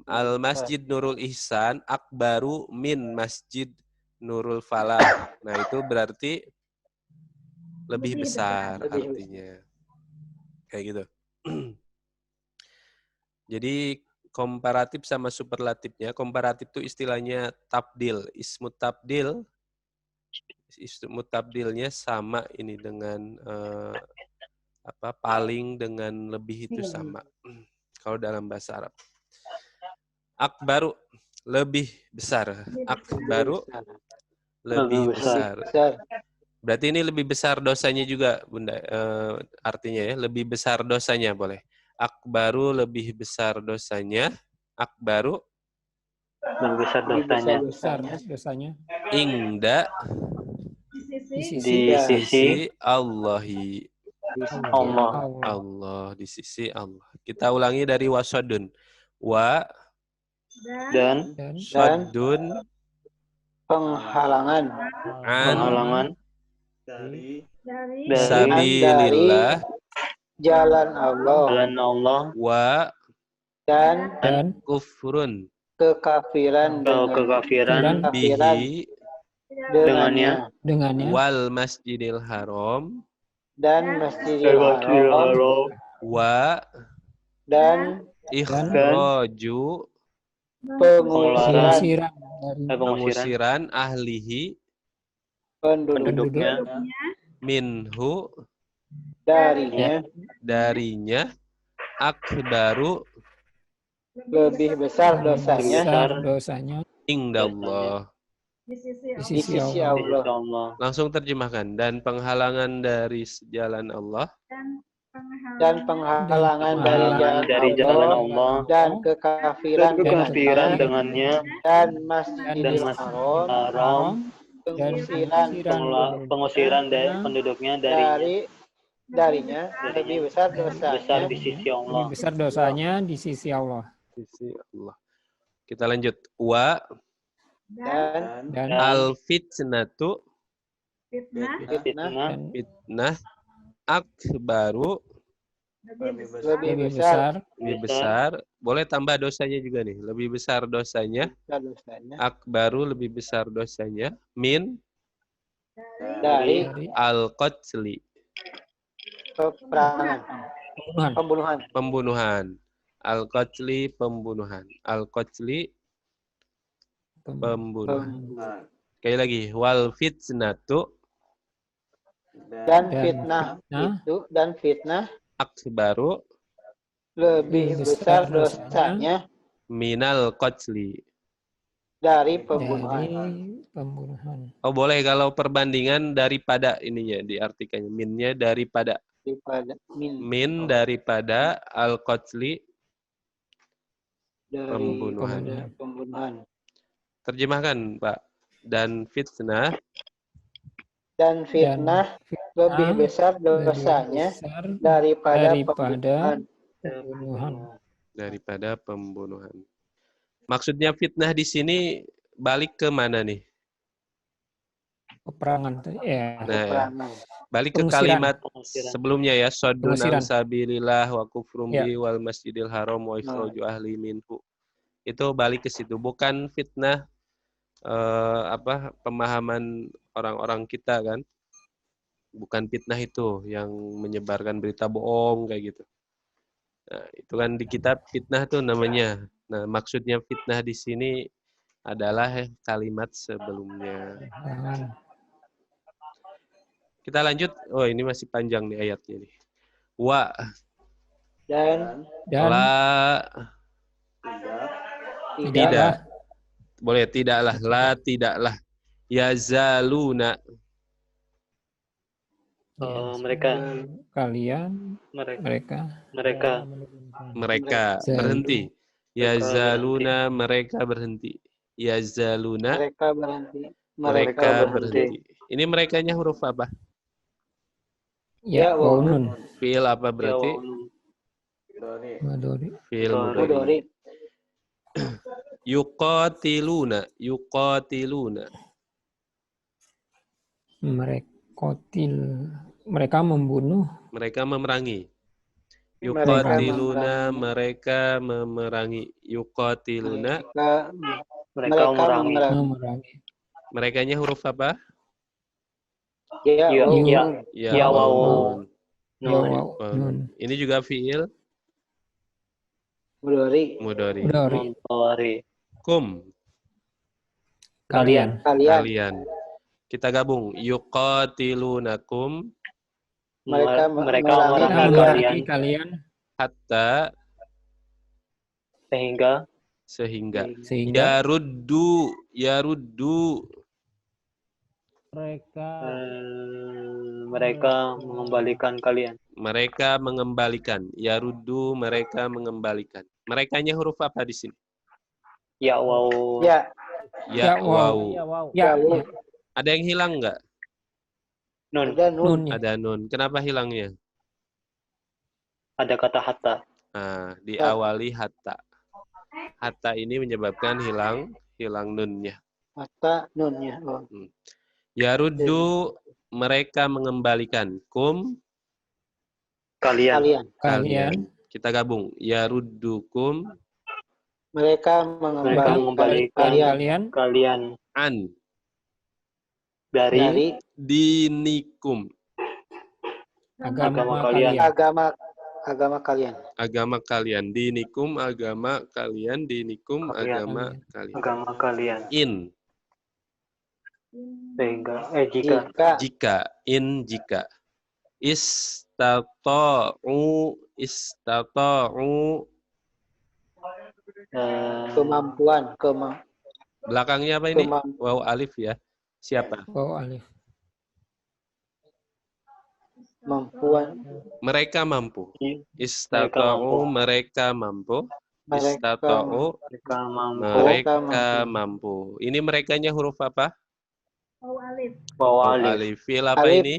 Al-Masjid Nurul Ihsan akbaru min Masjid Nurul Falah. Nah, itu berarti lebih besar artinya. Kayak gitu. Jadi komparatif sama superlatifnya, komparatif itu istilahnya tabdil. Ismu tabdilnya sama ini dengan paling dengan lebih itu sama. Kalau dalam bahasa Arab. Akbaru lebih besar. Akbaru lebih besar. Berarti ini lebih besar dosanya juga, Bunda. Artinya ya, lebih besar dosanya boleh. Akbaru lebih besar dosanya. Akbaru Lebih besar dosanya. Besar dosanya. Ingda Di sisi Allahi. Allah. Allah di sisi Allah. Kita ulangi dari wasodun. Wa Dan Saddun penghalangan penghalangan dari sabilillah jalan Allah jalan Allah wa dan kufrun kekafiran bihi dengannya wal masjidil haram dan Masjidil Haram wa dan ikhraju pengusiran ahlihi penduduknya minhu darinya akbaru lebih besar dosanya indallah di sisi di sisi Allah. Langsung terjemahkan. Dan penghalangan dari jalan Allah Dan penghalangan dari jalan Allah dan kekafiran dengannya dan Masjidil Haram pengusiran dari penduduknya darinya lebih besar dosanya di sisi Allah. Lebih besar dosanya di sisi Allah. Kita lanjut. Wa dan al fitnatu fitnah akbaru lebih besar. Boleh tambah dosanya juga nih. Lebih besar dosanya. Akbaru lebih besar dosanya. Min dari al-qatli. Pembunuhan. Al-qatli pembunuhan. Al-qatli pembunuhan. Sekali lagi. Wal fitnatu dan fitnah akbaru lebih besar dosanya minal qatli dari pembunuhan. Oh boleh kalau perbandingan daripada ininya diartikannya minnya daripada min daripada al qatli pembunuhan. Terjemahkan Pak. Dan fitnah lebih besar dosanya daripada pembunuhan. Maksudnya fitnah di sini balik ke mana nih? Peperangan ya. Balik ke kalimat sebelumnya ya, saddun an sabilillah wa kufrum bi wal masjidil haram wa ikhraju ahli minhu. Itu balik ke situ, bukan fitnah pemahaman orang-orang kita kan. bukan fitnah itu yang menyebarkan berita bohong kayak gitu. Nah, itu kan di kitab fitnah tuh namanya. Nah, maksudnya fitnah di sini adalah kalimat sebelumnya. Jangan. Kita lanjut. Oh, ini masih panjang nih ayatnya nih. Wa Dan Dan la tidak tidaklah boleh tidaklah la tidaklah yazaluna mereka kalian mereka mereka mereka Zalu. berhenti. Mereka Yazaluna mereka berhenti. Yazaluna mereka berhenti. mereka berhenti. berhenti. Ini merekanya huruf apa? ya Ya, waunun Fiil apa berarti? madori Fiil Mudhari. mudhari. Mudhari. Yuqatiluna yuqatiluna mereka membunuh mereka memerangi. Mereka Yuqatiluna memerangi. mereka memerangi. Yuqatiluna Mereka memerangi. memerangi merekanya huruf apa? Ya, Ya, waunun. ya. Ya Ya, waw. waunun. ya Nun. waunun Ini juga fiil Mudhari. mudhari. madori Mudhari. Kum kalian Kalian. kalian. Kita gabung. Yuqatilunakum Mereka Mereka memerangi memerangi kalian. memerangi kalian hatta sehingga sehingga sehingga yaruddu Mereka mereka mengembalikan kalian. mereka mengembalikan. Yaruddu mereka mengembalikan. Merekanya huruf apa di sini? Ya waw. Ya, Ya, Ya, waw. waw. ya wow. ya, Ya, ya. Ada yang hilang nggak? Nun. ada nun. Nunnya Ada nun. Kenapa hilangnya? Ada kata hatta. Nah, diawali hatta. Hatta ini menyebabkan hilang nunnya. Mata nunnya. Oh. Yaruddu mereka mengembalikan. Kum Kalian. kalian kita gabung. Yaruddukum Mereka Mereka mengembalikan mengembalikan kalian kalian an dari dari dinikum agama kalian. kalian agama kalian. agama kalian. Dinikum agama kalian. Dinikum Kalian. agama kalian. agama kalian. In Sehingga jika Jika jika istata'u kemampuan, belakangnya apa ini? kemampuan. Waw alif ya. Siapa? waw alif Mereka mampu. Mereka Istata'u mereka mampu. Istata'u mereka mampu. mereka mampu. Ini merekanya huruf apa? Waw alif. Waw Waw alif. alif. Fiil apa Alif. ini?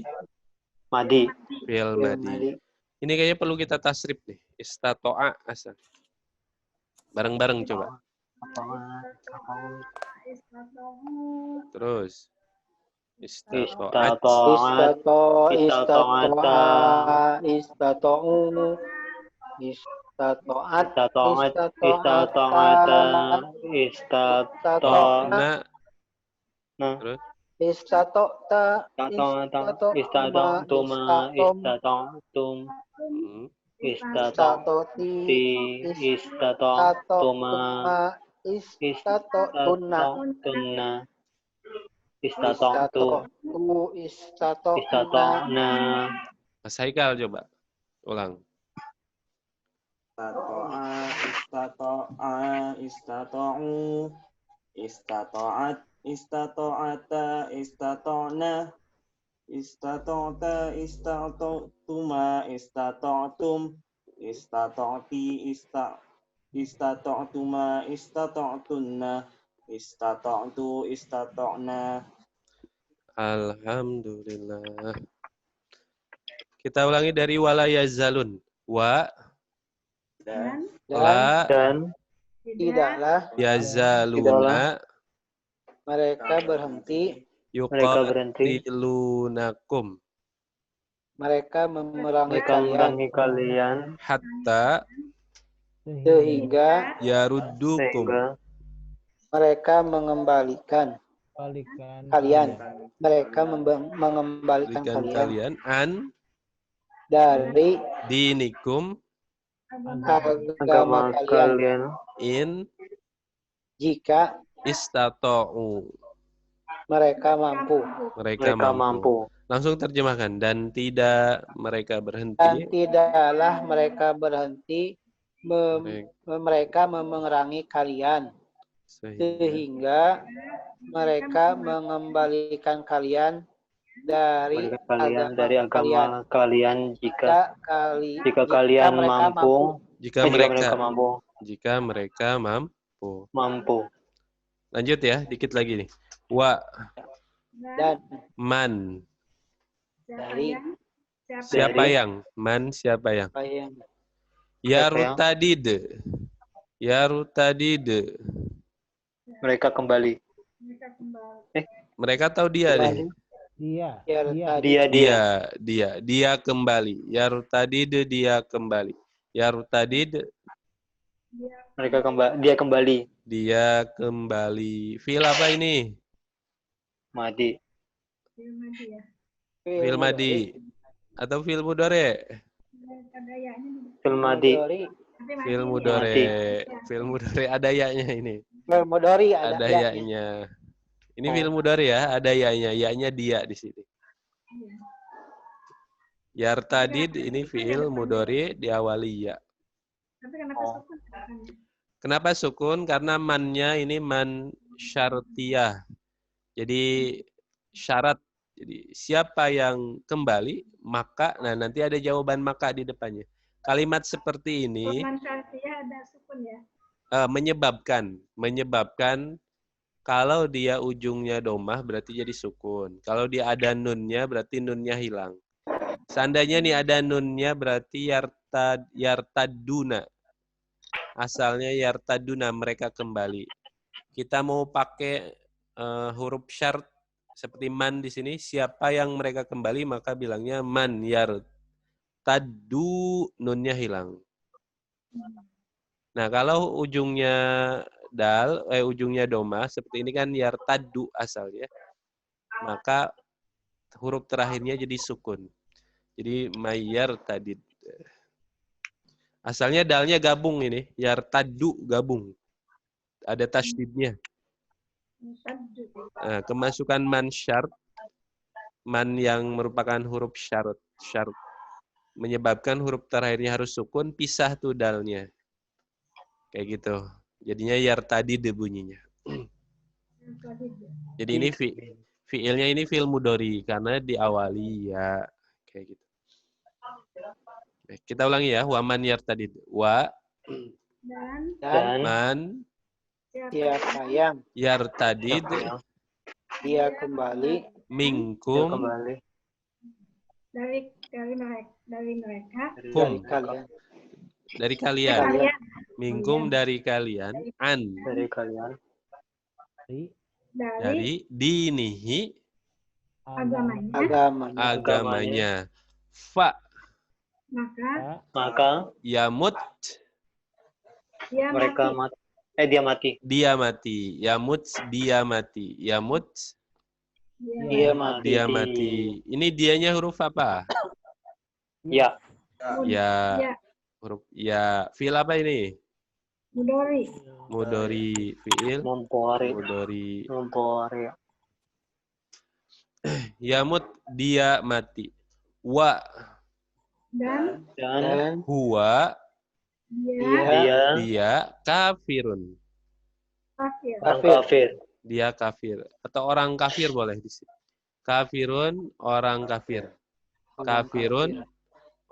Madi. Fiil madi. Ini kayaknya perlu kita tasrif nih. Istato'a asal. Bareng-bareng coba. Terus. Istato'at. Istato'na. Terus. Istatokta Istata'tum. istatoti Istata'tum. istatotuna Istata'na. Mas Haikal coba. Ulang. Istata'u, istata'at, istata'ata, istata'na, istata'ta, istata'tuma, istata'tum, istata'ti, istata'tuma, istata'tunna, istata'tu, istata'na. Alhamdulillah. Kita ulangi dari wala yazalun. Wa Dan la Dan tidaklah yazaluna mereka berhenti yuqatilunakum mereka memerangi mereka kalian memerangi kalian hatta sehingga yaruddukum sehingga mereka mengembalikan Balikan kalian. Mereka mengembalikan Berikan kalian kalian dari dinikum agama kalian in jika istata'u. mereka mampu. Mereka mampu. Langsung terjemahkan. Dan tidak mereka Dan berhenti. tidaklah mereka berhenti mereka memerangi kalian sehingga mereka mengembalikan kalian dari agama kalian jika jika kalian mereka mampu. Jika mereka mampu. Lanjut ya, dikit lagi nih. Wa dan man. dari Siapa yang? Man siapa yang? apa yang Yarutadid. Yarutadid. Mereka kembali. Mereka tahu dia deh. Dia. Dia kembali. Yarutadid dia kembali. Yarutadid Dia kembali. dia kembali. Fil apa ini? Madi. Fil madi atau fil mudhari? Fil madi. Fil mudhari. Fil mudhari ada ya-nya ini. Mudhari Ada ya. ya-nya. Ini fil mudhari ya, ada ya-nya. Ya-nya dia di sini. Yartadid ini fiil mudhari diawali ya. Kenapa sukun? Karena mannya ini man syartiyah. Jadi syarat. Jadi siapa yang kembali, maka, nah nanti ada jawaban maka di depannya. Kalimat seperti ini ada sukun ya. menyebabkan kalau dia ujungnya domah berarti jadi sukun. Kalau dia ada nunnya berarti nunnya hilang. Seandainya nih ada nunnya berarti yartaduna. Asalnya yartaduna, mereka kembali. Kita mau pakai huruf syarat seperti man di sini, siapa yang mereka kembali maka bilangnya man yartaddu, nunnya hilang. Nah, kalau ujungnya ujungnya domah seperti ini kan yartaddu asalnya. Maka huruf terakhirnya jadi sukun. Jadi mayyartadid. Asalnya dalnya gabung ini, yartaddu gabung. Ada tasydidnya. Nah, kemasukan man syart, man yang merupakan huruf syarat, menyebabkan huruf terakhirnya harus sukun, pisah tuh dalnya. Kayak gitu. Jadinya yartadid bunyinya. Jadi ini fiilnya ini fiil mudhari karena diawali ya. Kayak gitu. Baik, kita ulangi ya. Wa man yartadid. Wa dan man siapa yang yartadid dia kembali minkum Dari mereka. dari kalian. Minkum dari kalian. An Dari kalian. dari dinihi agamanya. Fa Maka yamut mereka mati. Dia mati. dia mati. Yamut dia mati. Yamut dia mati dia mati. Ini dianya huruf apa? Ya. Ya. Huruf ya. Fiil apa ini? Mudhari. Fiil mudhari. Yamut dia mati. Wa Dan huwa dia kafirun. kafir Dia kafir. Atau orang kafir boleh di sini. Kafirun, orang kafir. Kafirun,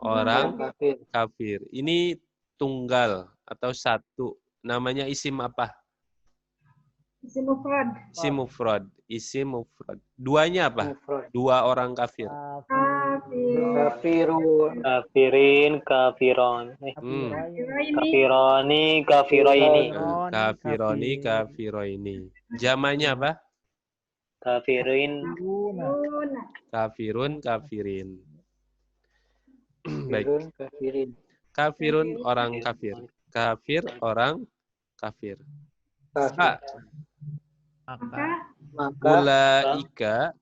orang kafir. Ini tunggal atau satu. Namanya isim apa? Isim mufrad. Isim mufrad. Duanya apa? Dua orang kafir. kafirun Kafirin, kafiron. Kafironi, kafiroini. Kafironi, kafiroini. Jamanya apa? Kafirin. Kafirun, kafirin. Baik. kafirin Kafirun, orang kafir. Kafir, orang kafir. Fa. Maka Maka ulaika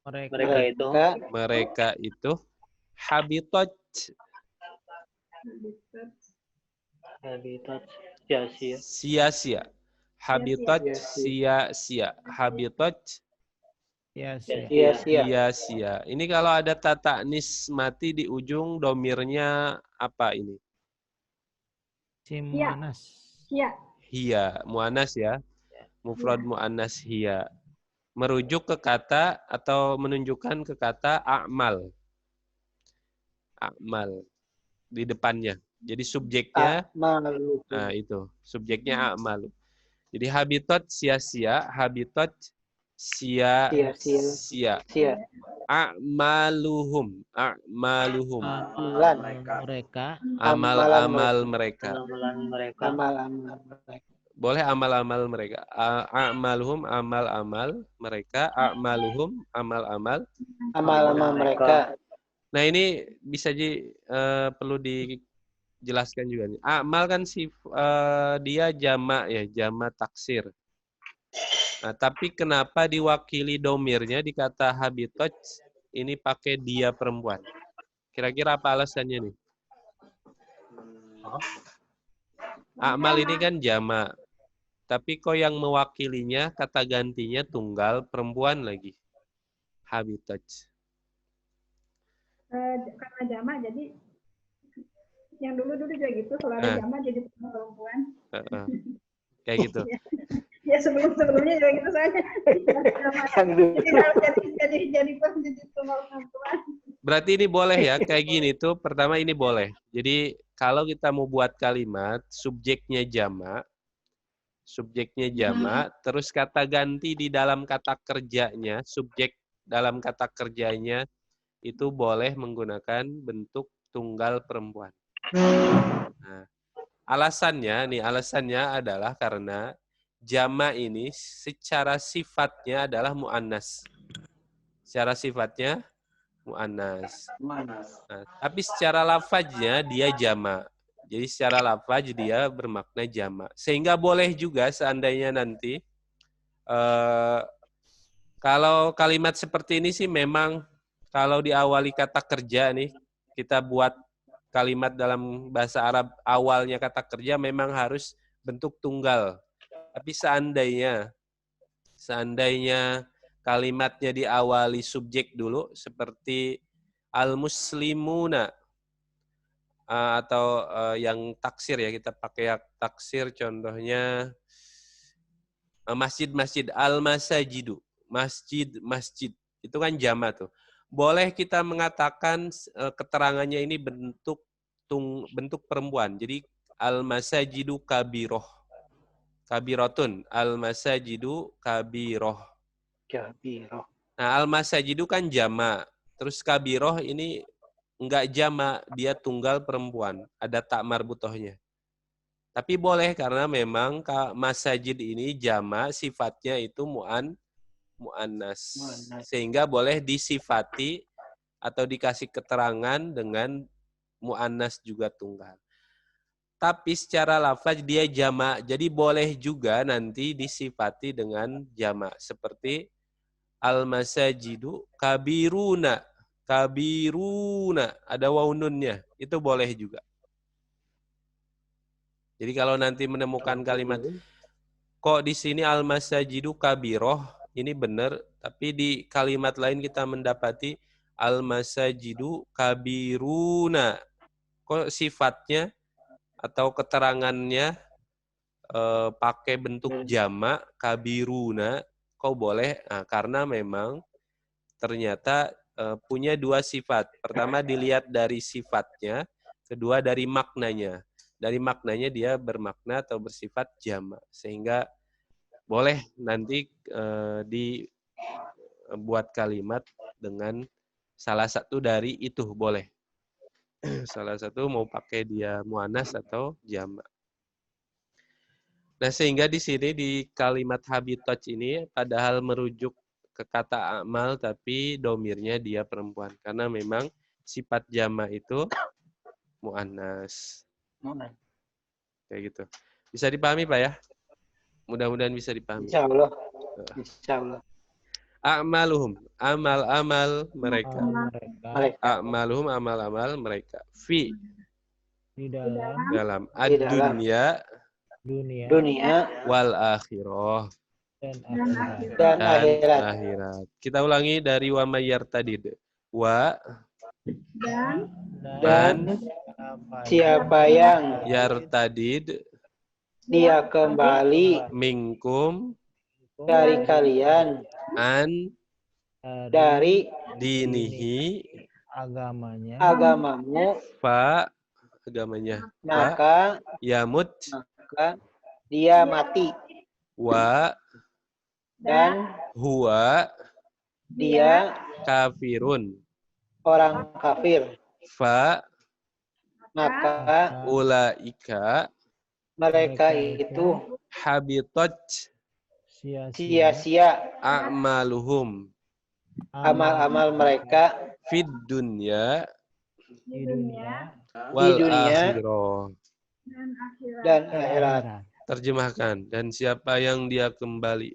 Mereka itu mereka itu habitat habitat sia-sia. sia-sia. Habitat sia-sia. Habitat sia-sia. sia-sia. Ini kalau ada tata nis mati di ujung domirnya apa ini? Simanas. Iya. Hiya, muannas ya. Mufrad muannas hiya. Merujuk ke kata atau menunjukkan ke kata a'mal. A'mal di depannya. Jadi subjeknya malu. nah itu, subjeknya a'mal. Jadi habitat sia-sia, habitat sia-sia. Sia. A'maluhum, a'maluhum. Mereka Amal-amal mereka. Amalan mereka. Amal-amal mereka. Boleh amal-amal mereka. A'maluhum, amal-amal mereka. A'maluhum, amal-amal. Amal-amal mereka. Nah ini bisa perlu dijelaskan juga nih. Amal kan dia jamak ya, jamak taksir. Nah, tapi kenapa diwakili domirnya di kata habitat ini pakai dia perempuan? Kira-kira apa alasannya nih? Amal ini kan jamak. Tapi kok yang mewakilinya kata gantinya tunggal perempuan lagi. Habitat. Karena jama jadi yang dulu juga gitu kalau ada jama jadi perempuan. Kayak gitu. Ya sebelumnya juga gitu saja. Jadi tunggal perempuan. Berarti ini boleh ya kayak gini tuh. Pertama ini boleh. Jadi kalau kita mau buat kalimat subjeknya jamak, terus kata ganti di dalam kata kerjanya, subjek dalam kata kerjanya itu boleh menggunakan bentuk tunggal perempuan. Nah, alasannya adalah karena jamak ini secara sifatnya adalah mu'annas. Secara sifatnya mu'annas. Nah, tapi secara lafaznya dia jamak. Jadi secara lafaz dia bermakna jamak. Sehingga boleh juga seandainya nanti kalau kalimat seperti ini sih memang kalau diawali kata kerja nih, kita buat kalimat dalam bahasa Arab awalnya kata kerja memang harus bentuk tunggal. Tapi seandainya kalimatnya diawali subjek dulu seperti al-muslimuna atau yang taksir ya, kita pakai taksir contohnya masjid-masjid, al-masajidu, masjid-masjid. Itu kan jamak tuh. Boleh kita mengatakan keterangannya ini bentuk perempuan. Jadi al-masajidu kabiroh. Kabirotun. Al-masajidu kabiroh. Nah, al-masajidu kan jamak. Terus kabiroh ini enggak jamak, dia tunggal perempuan. Ada tak marbutohnya. Tapi boleh karena memang masajid ini jamak, sifatnya itu mu'annas. Sehingga boleh disifati atau dikasih keterangan dengan mu'annas juga tunggal. Tapi secara lafaz dia jamak. Jadi boleh juga nanti disifati dengan jamak. Seperti al-masajidu kabiruna. Kabiruna. Ada waw nunnya. Itu boleh juga. Jadi kalau nanti menemukan kalimat, kok di sini al-masajidu kabiroh, ini benar. Tapi di kalimat lain kita mendapati al-masajidu kabiruna. Kok sifatnya atau keterangannya pakai bentuk jamak kabiruna, kok boleh? Nah, karena memang ternyata punya dua sifat. Pertama dilihat dari sifatnya, kedua dari maknanya. Dari maknanya dia bermakna atau bersifat jamak. Sehingga boleh nanti dibuat kalimat dengan salah satu dari itu, boleh. Salah satu mau pakai dia muannas atau jamak. Nah, sehingga di sini di kalimat habitat ini padahal merujuk ke kata amal tapi domirnya dia perempuan karena memang sifat jamak itu muannas. Kayak gitu. Bisa dipahami Pak ya? Mudah-mudahan bisa dipahami. Insya Allah. Insyaallah. A'maluhum, amal-amal mereka. mereka A'maluhum, amal-amal mereka. Fi, di dalam dalam. Di dalam. Ad-dunya Dunia wal akhirah. dan Dan akhirat. dan Dan akhirat. akhirat. Kita ulangi dari wa mayyartadid. Wa dan Dan siapa yang yartadid dia kembali minkum dari kalian an dari dinihi agamanya agamamu, fa agamanya fa maka yamut dia mati wa dan huwa dia kafirun orang kafir. fa Maka ulaika mereka itu habitat sia-sia sia-sia a'maluhum amal-amal mereka fid dunya di dunia wal dunia akhirah. dan akhirat. dan dan akhirat. akhirat. Terjemahkan. Dan siapa yang dia kembali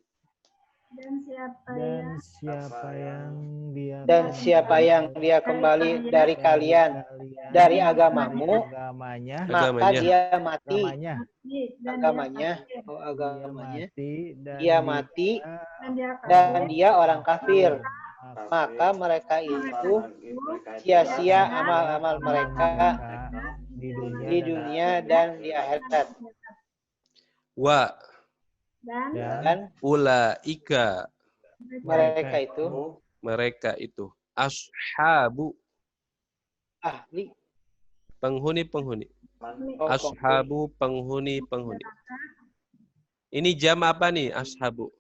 Dan siapa Dan yang siapa yang dia Dan siapa yang dia kembali dari kalian dari agamamu, agamanya maka Agamanya. dia mati. agamanya Agamanya, dia dia mati mati dan dia dan dia orang kafir. Maka mereka itu sia-sia amal-amal mereka di dunia, di dunia dan di akhirat. wa dan Dan ulaika mereka itu ashabu ahli penghuni-penghuni. oh, Ashabu penghuni-penghuni. Ini jam apa nih ashabu?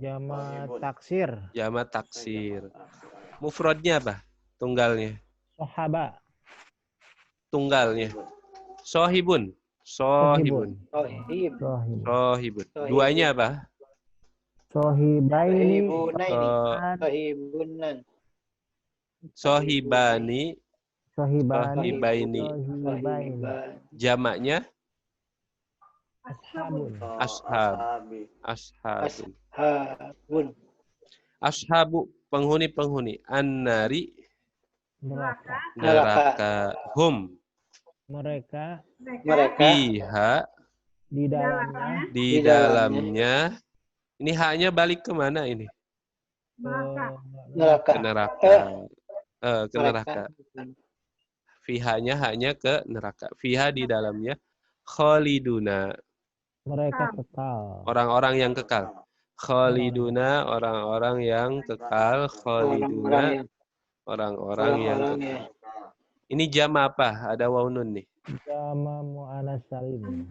jama taksir Jama taksir. Mufradnya apa? Tunggalnya. sohaba Tunggalnya. Sohibun. Sohibun. Sohib. Sohibun. Duanya apa? sohibaini Sohibunan. Sohibani. sohibaini Jamaknya ashabun ashabun. Habun. Ashabu penghuni-penghuni. An-nari neraka neraka. Hum mereka Mereka fiha di dalamnya di dalamnya. Ini haknya balik kemana ini? neraka. Ke neraka. Ke neraka. Fihanya hanya ke neraka. Fiha di dalamnya. Khaliduna. mereka kekal Orang-orang yang kekal. Khaliduna orang-orang yang kekal. Khaliduna orang-orang yang kekal. Ini jam apa? Ada waw nun nih. jama mu'anas salim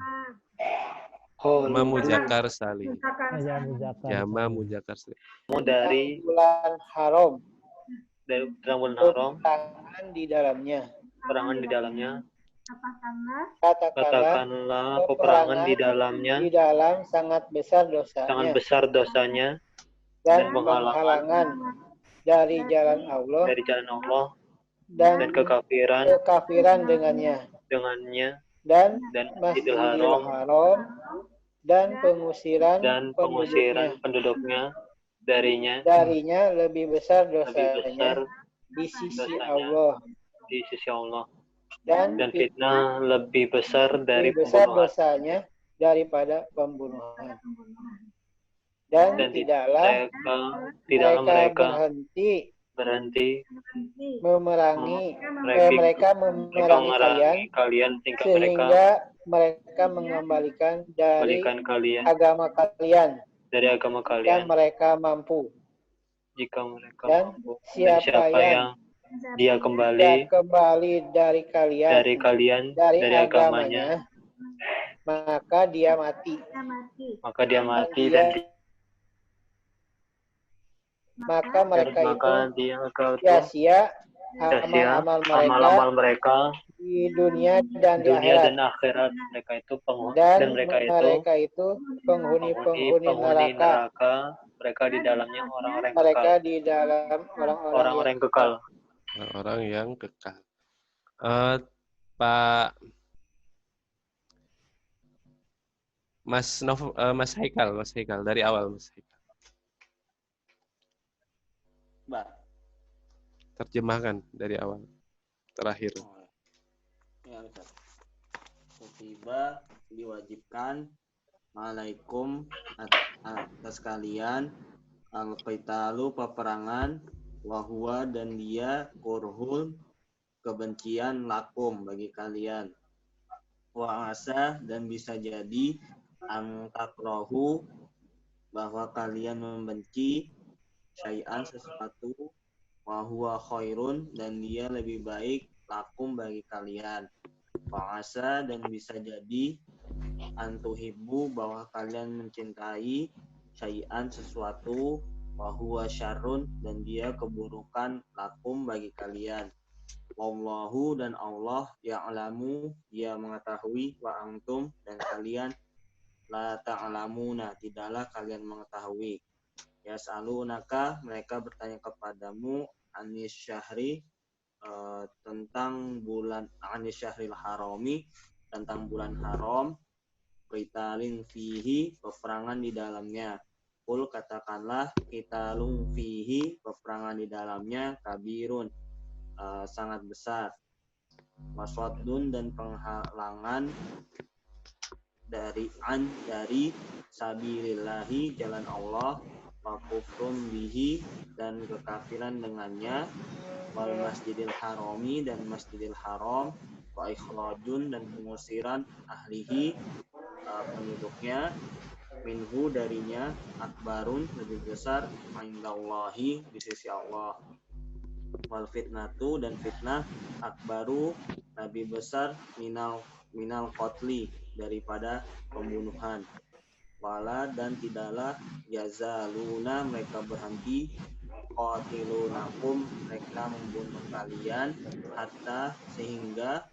Jama muzakkar salim. Jama muzakkar muzakkar salim. Dari bulan haram, bulan haram, peperangan di dalamnya. perangan di dalamnya, Katakanlah peperangan di dalamnya, di dalam sangat besar dosanya, sangat besar dosanya, dan penghalangan dari jalan Allah dari jalan Allah, dan dan kekafiran dengannya, dan Masjidil Masjidil Haram dan pengusiran penduduknya darinya lebih besar lebih dosanya besar di sisi dosanya Allah, di sisi Allah, dan dan fitnah lebih besar dari lebih besar pembunuhan, dosanya daripada pembunuhan. Dan tidaklah mereka berhenti memerangi mereka memerangi kalian sehingga sehingga mereka mengembalikan dari balikan kalian agama kalian dari agama dan kalian mereka mampu. jika mereka Dan mampu. Dan siapa yang dia kembali dari kalian dari agamanya, maka dia mati dan maka mereka itu sia-sia amal-amal mereka di dunia dan di akhirat. Mereka itu penghuni Dan dan mereka itu penghuni neraka. Mereka di dalamnya orang-orang kekal. Mereka di dalam orang-orang yang kekal. Orang yang kekal. Pak Mas Haikal dari awal Mas Haikal. terjemahkan dari awal terakhir. Ya, Ustaz. Kutiba diwajibkan alaikum atas kalian al-qitalu peperangan wahwa dan dia kurhul kebencian lakum bagi kalian wa asa dan bisa jadi angtakrohu bahwa kalian membenci syai'an sesuatu wa huwa khairun dan dia lebih baik lakum bagi kalian wa asa dan bisa jadi antuhibbu bahwa kalian mencintai syai'an sesuatu wa huwa syarrun dan dia keburukan lakum bagi kalian. Wallahu dan Allah ya'lamu dia mengetahui wa antum dan kalian la ta'lamuna tidaklah kalian mengetahui. Yas'alunaka mereka bertanya kepadamu anis syahri tentang bulan anis syahril harami tentang bulan haram qitalin fihi peperangan di dalamnya. Qul katakanlah qitalun fihi peperangan di dalamnya kabirun sangat besar. Waswaddun dan penghalangan dari sabilillahi jalan Allah wa kufrun bihi dan kekafiran dengannya wal masjidil harami dan masjidil haram wa ikhrajun dan pengusiran ahlihi penduduknya minhu darinya akbarun lebih besar indallahi di sisi Allah wal fitnatu dan fitnah akbaru lebih besar minal qatli daripada pembunuhan wala dan tidaklah yazaluna mereka berhenti qatilunakum mereka membunuh kalian hatta sehingga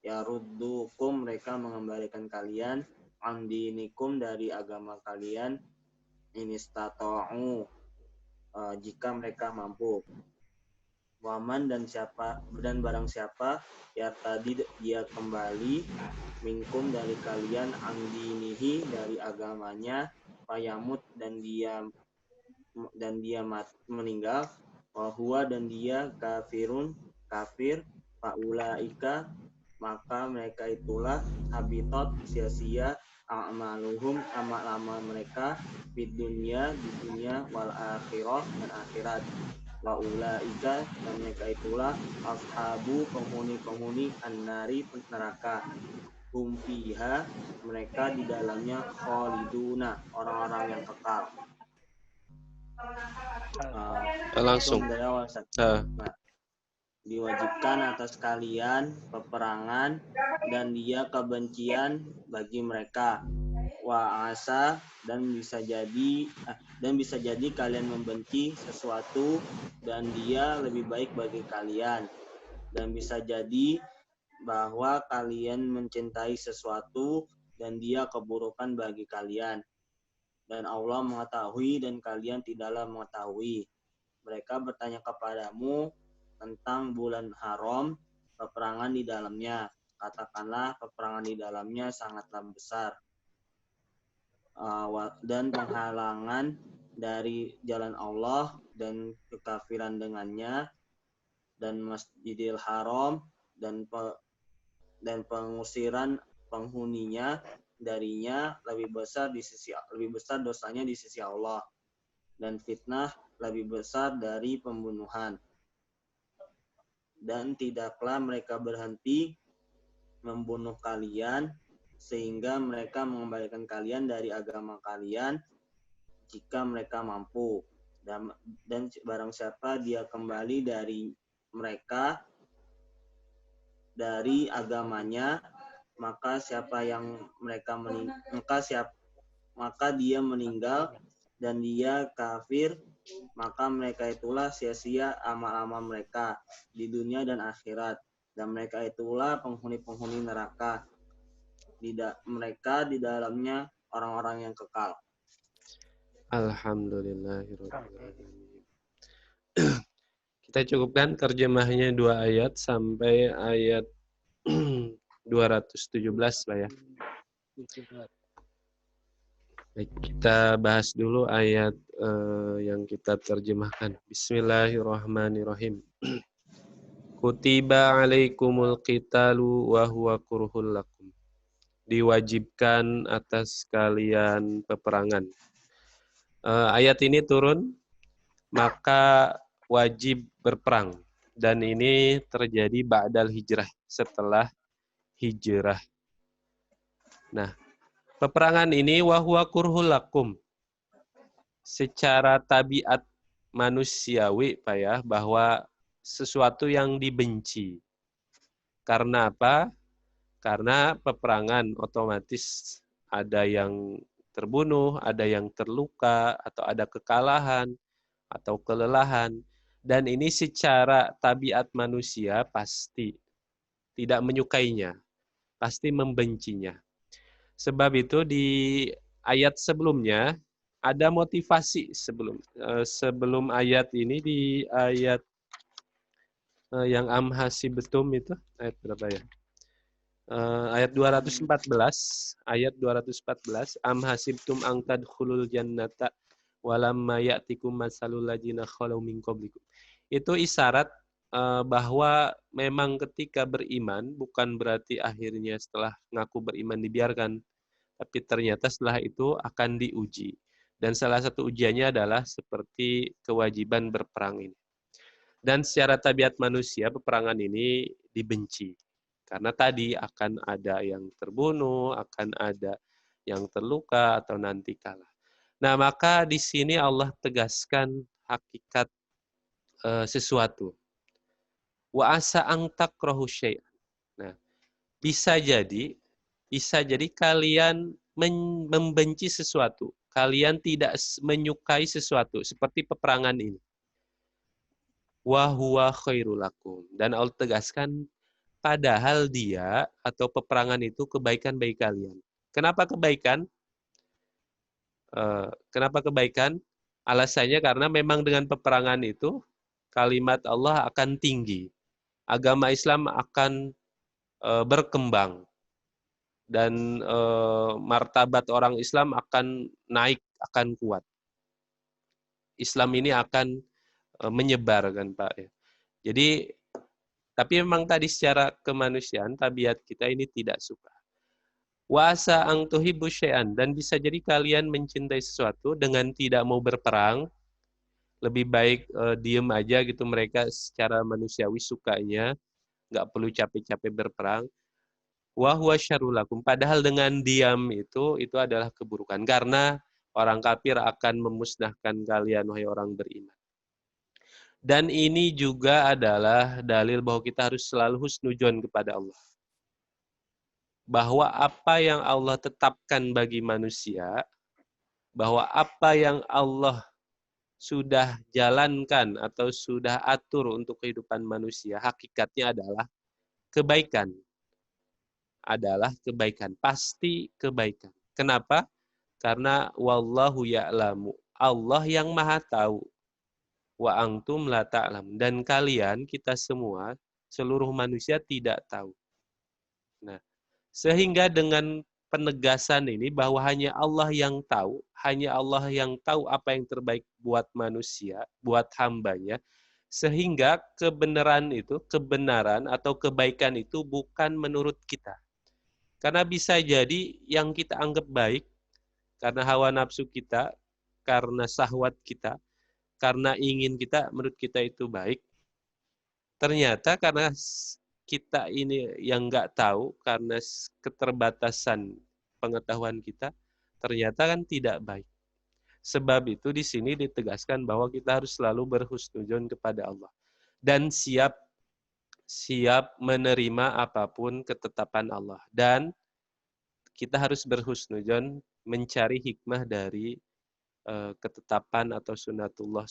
yaruddukum mereka mengembalikan kalian andinikum dari agama kalian inistata'u jika mereka mampu waman dan barang siapa ya tadi dia kembali minkum dari kalian andinihi dari agamanya payamut dan dia meninggal wahua dan dia kafir faulaika maka mereka itulah habitat sia-sia a'maluhum amal-amal mereka di dunia wal akhirah dan akhirat wa ulaika dan mereka itulah ashabu penghuni an-nari neraka hum fiha mereka di dalamnya khaliduna orang-orang yang kekal. Langsung dari awal diwajibkan atas kalian peperangan dan dia kebencian bagi mereka wa asa dan bisa jadi kalian membenci sesuatu dan dia lebih baik bagi kalian dan bisa jadi bahwa kalian mencintai sesuatu dan dia keburukan bagi kalian dan Allah mengetahui dan kalian tidaklah mengetahui. Mereka bertanya kepadamu tentang bulan haram peperangan di dalamnya katakanlah peperangan di dalamnya sangatlah besar dan penghalangan dari jalan Allah dan kekafiran dengannya dan Masjidil Haram dan pengusiran penghuninya darinya lebih besar dosanya di sisi Allah dan fitnah lebih besar dari pembunuhan dan tidaklah mereka berhenti membunuh kalian sehingga mereka mengembalikan kalian dari agama kalian jika mereka mampu dan barang siapa dia kembali dari mereka dari agamanya maka maka dia meninggal dan dia kafir maka mereka itulah sia-sia amal-amal mereka di dunia dan akhirat dan mereka itulah penghuni-penghuni neraka mereka di dalamnya orang-orang yang kekal. Alhamdulillahirrahmanirrahim. Kita cukupkan terjemahnya 2 ayat sampai ayat 217 Pak ya. Baik, kita bahas dulu ayat yang kita terjemahkan. Bismillahirrahmanirrahim. Kutiba alaikumul qitalu wa huwa kurhul lakum. Diwajibkan atas kalian peperangan. Ayat ini turun, maka wajib berperang. Dan ini terjadi ba'dal hijrah, setelah hijrah. Nah, peperangan ini wa huwa kurhul lakum. Secara tabiat manusiawi, Pak ya, bahwa sesuatu yang dibenci. Karena apa? Karena peperangan otomatis ada yang terbunuh, ada yang terluka, atau ada kekalahan, atau kelelahan. Dan ini secara tabiat manusia pasti tidak menyukainya, pasti membencinya. Sebab itu di ayat sebelumnya, ada motivasi sebelum ayat ini, di ayat yang amhasibtum itu, ayat berapa ya? Ayat 214, amhasibtum ang tadkhulul jannata walamma ya'tikum masalul ladzina khalu min qablikum. Itu isyarat bahwa memang ketika beriman bukan berarti akhirnya setelah ngaku beriman dibiarkan, tapi ternyata setelah itu akan diuji. Dan salah satu ujiannya adalah seperti kewajiban berperang ini. Dan secara tabiat manusia, peperangan ini dibenci. Karena tadi akan ada yang terbunuh, akan ada yang terluka, atau nanti kalah. Nah, maka di sini Allah tegaskan hakikat sesuatu. Wa asa ang takrahu syai'an. Nah, bisa jadi kalian membenci sesuatu. Kalian tidak menyukai sesuatu. Seperti peperangan ini. Wa huwa khairul lakum. Dan Allah tegaskan, padahal dia atau peperangan itu kebaikan bagi kalian. Kenapa kebaikan? Kenapa kebaikan? Alasannya karena memang dengan peperangan itu, kalimat Allah akan tinggi. Agama Islam akan berkembang. Dan martabat orang Islam akan naik, akan kuat. Islam ini akan menyebar kan Pak. Jadi, tapi memang tadi secara kemanusiaan, tabiat kita ini tidak suka. Wa asa ang tuhibbu syai'an, dan bisa jadi kalian mencintai sesuatu dengan tidak mau berperang, lebih baik diem aja gitu, mereka secara manusiawi sukanya, nggak perlu capek-capek berperang. Wa huwa syarrul lakum, padahal dengan diam itu adalah keburukan, karena orang kafir akan memusnahkan kalian, wahai orang beriman. Dan ini juga adalah dalil bahwa kita harus selalu husnudzon kepada Allah. Bahwa apa yang Allah tetapkan bagi manusia, bahwa apa yang Allah sudah jalankan atau sudah atur untuk kehidupan manusia, hakikatnya adalah kebaikan. Adalah kebaikan, pasti kebaikan. Kenapa? Karena wallahu ya'lamu, Allah yang maha tahu. Wa antum la ta'lam, dan kalian, kita semua, seluruh manusia tidak tahu. Nah, sehingga dengan penegasan ini bahwa hanya Allah yang tahu, hanya Allah yang tahu apa yang terbaik buat manusia, buat hambanya, sehingga kebenaran atau kebaikan itu bukan menurut kita. Karena bisa jadi yang kita anggap baik, karena hawa nafsu kita, karena syahwat kita, karena ingin kita, menurut kita itu baik. Ternyata karena kita ini yang nggak tahu, karena keterbatasan pengetahuan kita, ternyata kan tidak baik. Sebab itu di sini ditegaskan bahwa kita harus selalu berhusnudzon kepada Allah. Dan siap menerima apapun ketetapan Allah. Dan kita harus berhusnudzon mencari hikmah dari ketetapan atau sunatullah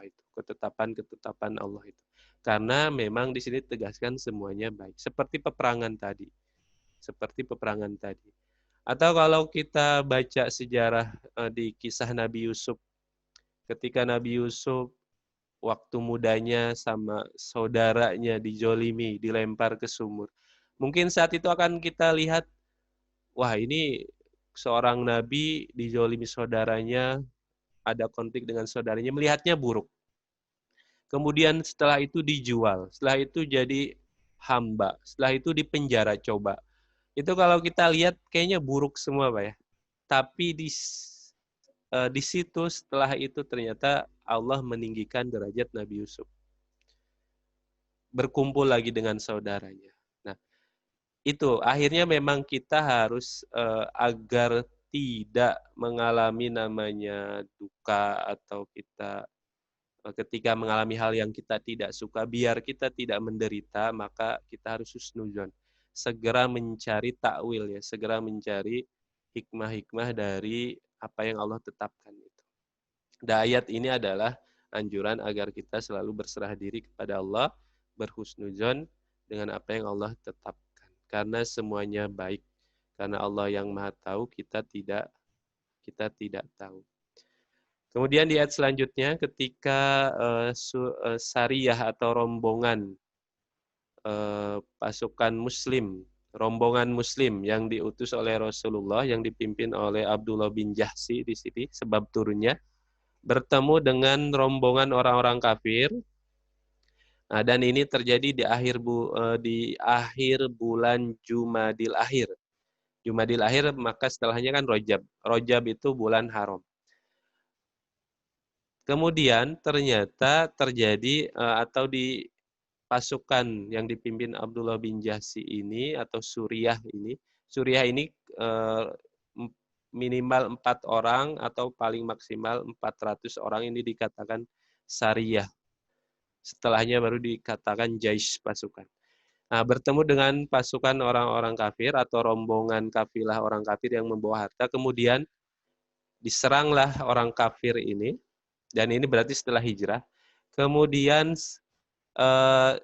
itu, ketetapan Allah itu. Karena memang di sini tegaskan semuanya baik, seperti peperangan tadi. Atau kalau kita baca sejarah di kisah Nabi Yusuf, ketika Nabi Yusuf waktu mudanya sama saudaranya dijolimi, dilempar ke sumur. Mungkin saat itu akan kita lihat, wah ini seorang nabi dijolimi saudaranya, ada konflik dengan saudaranya, melihatnya buruk. Kemudian setelah itu dijual, setelah itu jadi hamba, setelah itu dipenjara coba. Itu kalau kita lihat kayaknya buruk semua, Pak ya. Tapi di situ setelah itu ternyata Allah meninggikan derajat Nabi Yusuf. Berkumpul lagi dengan saudaranya. Nah, itu akhirnya memang kita harus agar tidak mengalami namanya duka atau kita ketika mengalami hal yang kita tidak suka, biar kita tidak menderita, maka kita harus husnuzon. Segera mencari takwil ya, segera mencari hikmah-hikmah dari apa yang Allah tetapkan itu. Dan ayat ini adalah anjuran agar kita selalu berserah diri kepada Allah, berhusnuzon dengan apa yang Allah tetapkan. Karena semuanya baik. Karena Allah yang Maha Tahu, kita tidak tahu. Kemudian di ayat selanjutnya ketika sariyah atau rombongan pasukan muslim, rombongan muslim yang diutus oleh Rasulullah yang dipimpin oleh Abdullah bin Jahsi di sini sebab turunnya bertemu dengan rombongan orang-orang kafir. Nah, dan ini terjadi di akhir bulan Jumadil Akhir. Jumadil Akhir maka setelahnya kan Rajab. Rajab itu bulan haram. Kemudian ternyata terjadi atau di pasukan yang dipimpin Abdullah bin Jahsi ini atau Suriah ini minimal 4 orang atau paling maksimal 400 orang ini dikatakan Sariyah. Setelahnya baru dikatakan Jaish pasukan. Nah, bertemu dengan pasukan orang-orang kafir atau rombongan kafilah orang kafir yang membawa harta, kemudian diseranglah orang kafir ini, dan ini berarti setelah hijrah, kemudian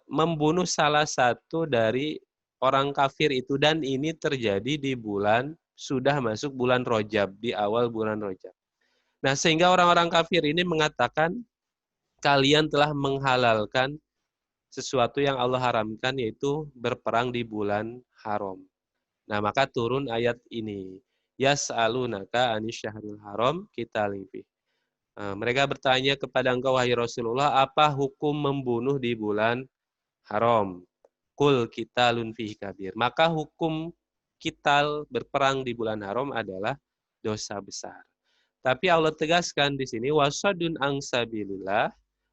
membunuh salah satu dari orang kafir itu, dan ini terjadi di sudah masuk bulan Rajab, di awal bulan Rajab. Nah, sehingga orang-orang kafir ini mengatakan, kalian telah menghalalkan sesuatu yang Allah haramkan, yaitu berperang di bulan haram. Nah, maka turun ayat ini. Yas'alunaka anisyahril haram qitalin fihi. Mereka bertanya kepada engkau, wahai Rasulullah, apa hukum membunuh di bulan haram? Qul qitalun fihi kabir. Maka hukum qital berperang di bulan haram adalah dosa besar. Tapi Allah tegaskan di sini wasadun angsabilillah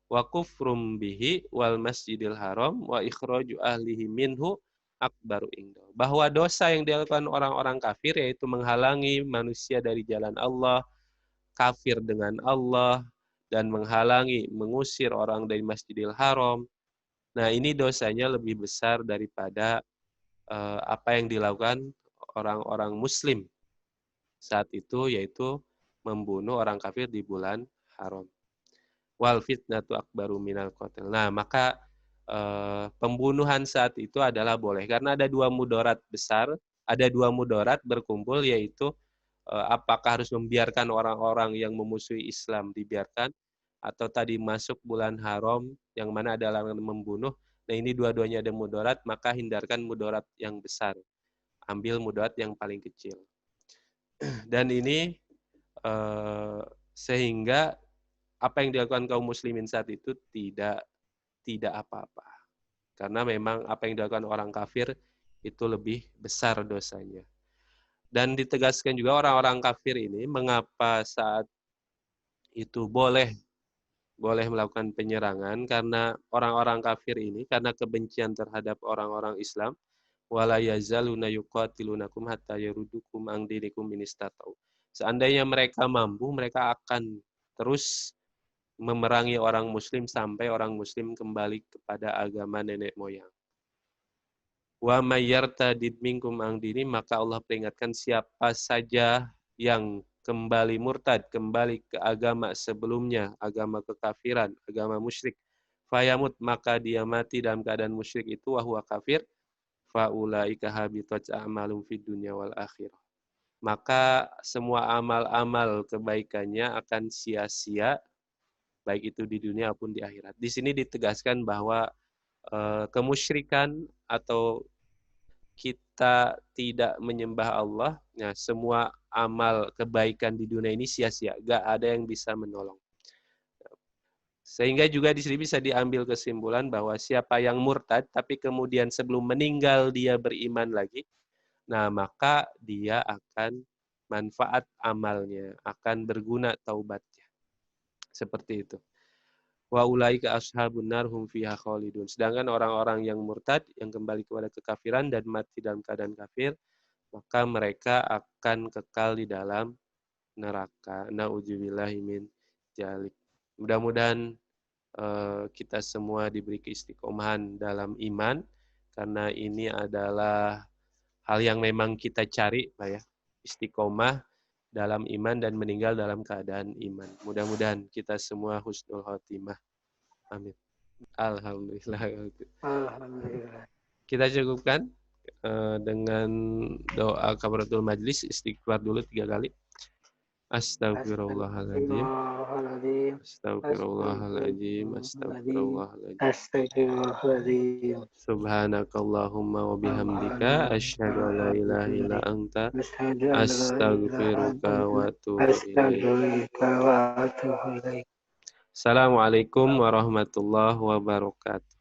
wa kufrum bihi wal masjidil haram wa ikhraju ahlihi minhu akbaru indah. Bahwa dosa yang dilakukan orang-orang kafir yaitu menghalangi manusia dari jalan Allah, kafir dengan Allah, dan mengusir orang dari Masjidil Haram. Nah, ini dosanya lebih besar daripada apa yang dilakukan orang-orang muslim saat itu, yaitu membunuh orang kafir di bulan haram. Wal fitnatu akbaru minal qatl. Nah, maka pembunuhan saat itu adalah boleh karena ada 2 mudarat besar, ada 2 mudarat berkumpul, yaitu apakah harus membiarkan orang-orang yang memusuhi Islam dibiarkan, atau tadi masuk bulan haram yang mana adalah membunuh. Nah, ini dua-duanya ada mudarat, maka hindarkan mudarat yang besar. Ambil mudarat yang paling kecil. Dan ini sehingga apa yang dilakukan kaum muslimin saat itu tidak apa-apa. Karena memang apa yang dilakukan orang kafir itu lebih besar dosanya. Dan ditegaskan juga orang-orang kafir ini mengapa saat itu boleh melakukan penyerangan, karena orang-orang kafir ini karena kebencian terhadap orang-orang Islam, wala yazaluna yuqatilunakum hatta yarudukum an dinikum in istata'u. Seandainya mereka mampu, mereka akan terus memerangi orang muslim sampai orang muslim kembali kepada agama nenek moyang. Wa may yartadid minkum an dini, maka Allah peringatkan siapa saja yang kembali murtad, kembali ke agama sebelumnya, agama kekafiran, agama musyrik, fayamut, maka dia mati dalam keadaan musyrik itu, wa huwa kafir, faulaika habitat a'malum fid dunya wal akhirah. Maka semua amal-amal kebaikannya akan sia-sia, baik itu di dunia maupun di akhirat. Di sini ditegaskan bahwa kemusyrikan atau kita tidak menyembah Allah, nah semua amal kebaikan di dunia ini sia-sia, gak ada yang bisa menolong. Sehingga juga di sini bisa diambil kesimpulan bahwa siapa yang murtad tapi kemudian sebelum meninggal dia beriman lagi, nah maka dia akan manfaat amalnya, akan berguna taubatnya. Seperti itu. Wa ulaika ashabun nar hum fiha khalidun. Sedangkan orang-orang yang murtad yang kembali kepada kekafiran dan mati dalam keadaan kafir, maka mereka akan kekal di dalam neraka. Nauzubillahi min dzalik. Mudah-mudahan kita semua diberi keistiqomahan dalam iman, karena ini adalah hal yang memang kita cari, Pak ya. Istiqomah dalam iman dan meninggal dalam keadaan iman. Mudah-mudahan kita semua husnul khotimah. Amin. Alhamdulillah. Alhamdulillah. Kita cukupkan dengan doa kafaratul majlis, istighfar dulu 3 kali. Astagfirullahaladzim. Astagfirullahaladzim. Astagfirullahaladzim. Astagfirullahaladzim. Subhanakallahumma wa bihamdika asyhadu an la ilaha illa anta astaghfiruka wa atubu ilaik. Assalamualaikum warahmatullahi wabarakatuh.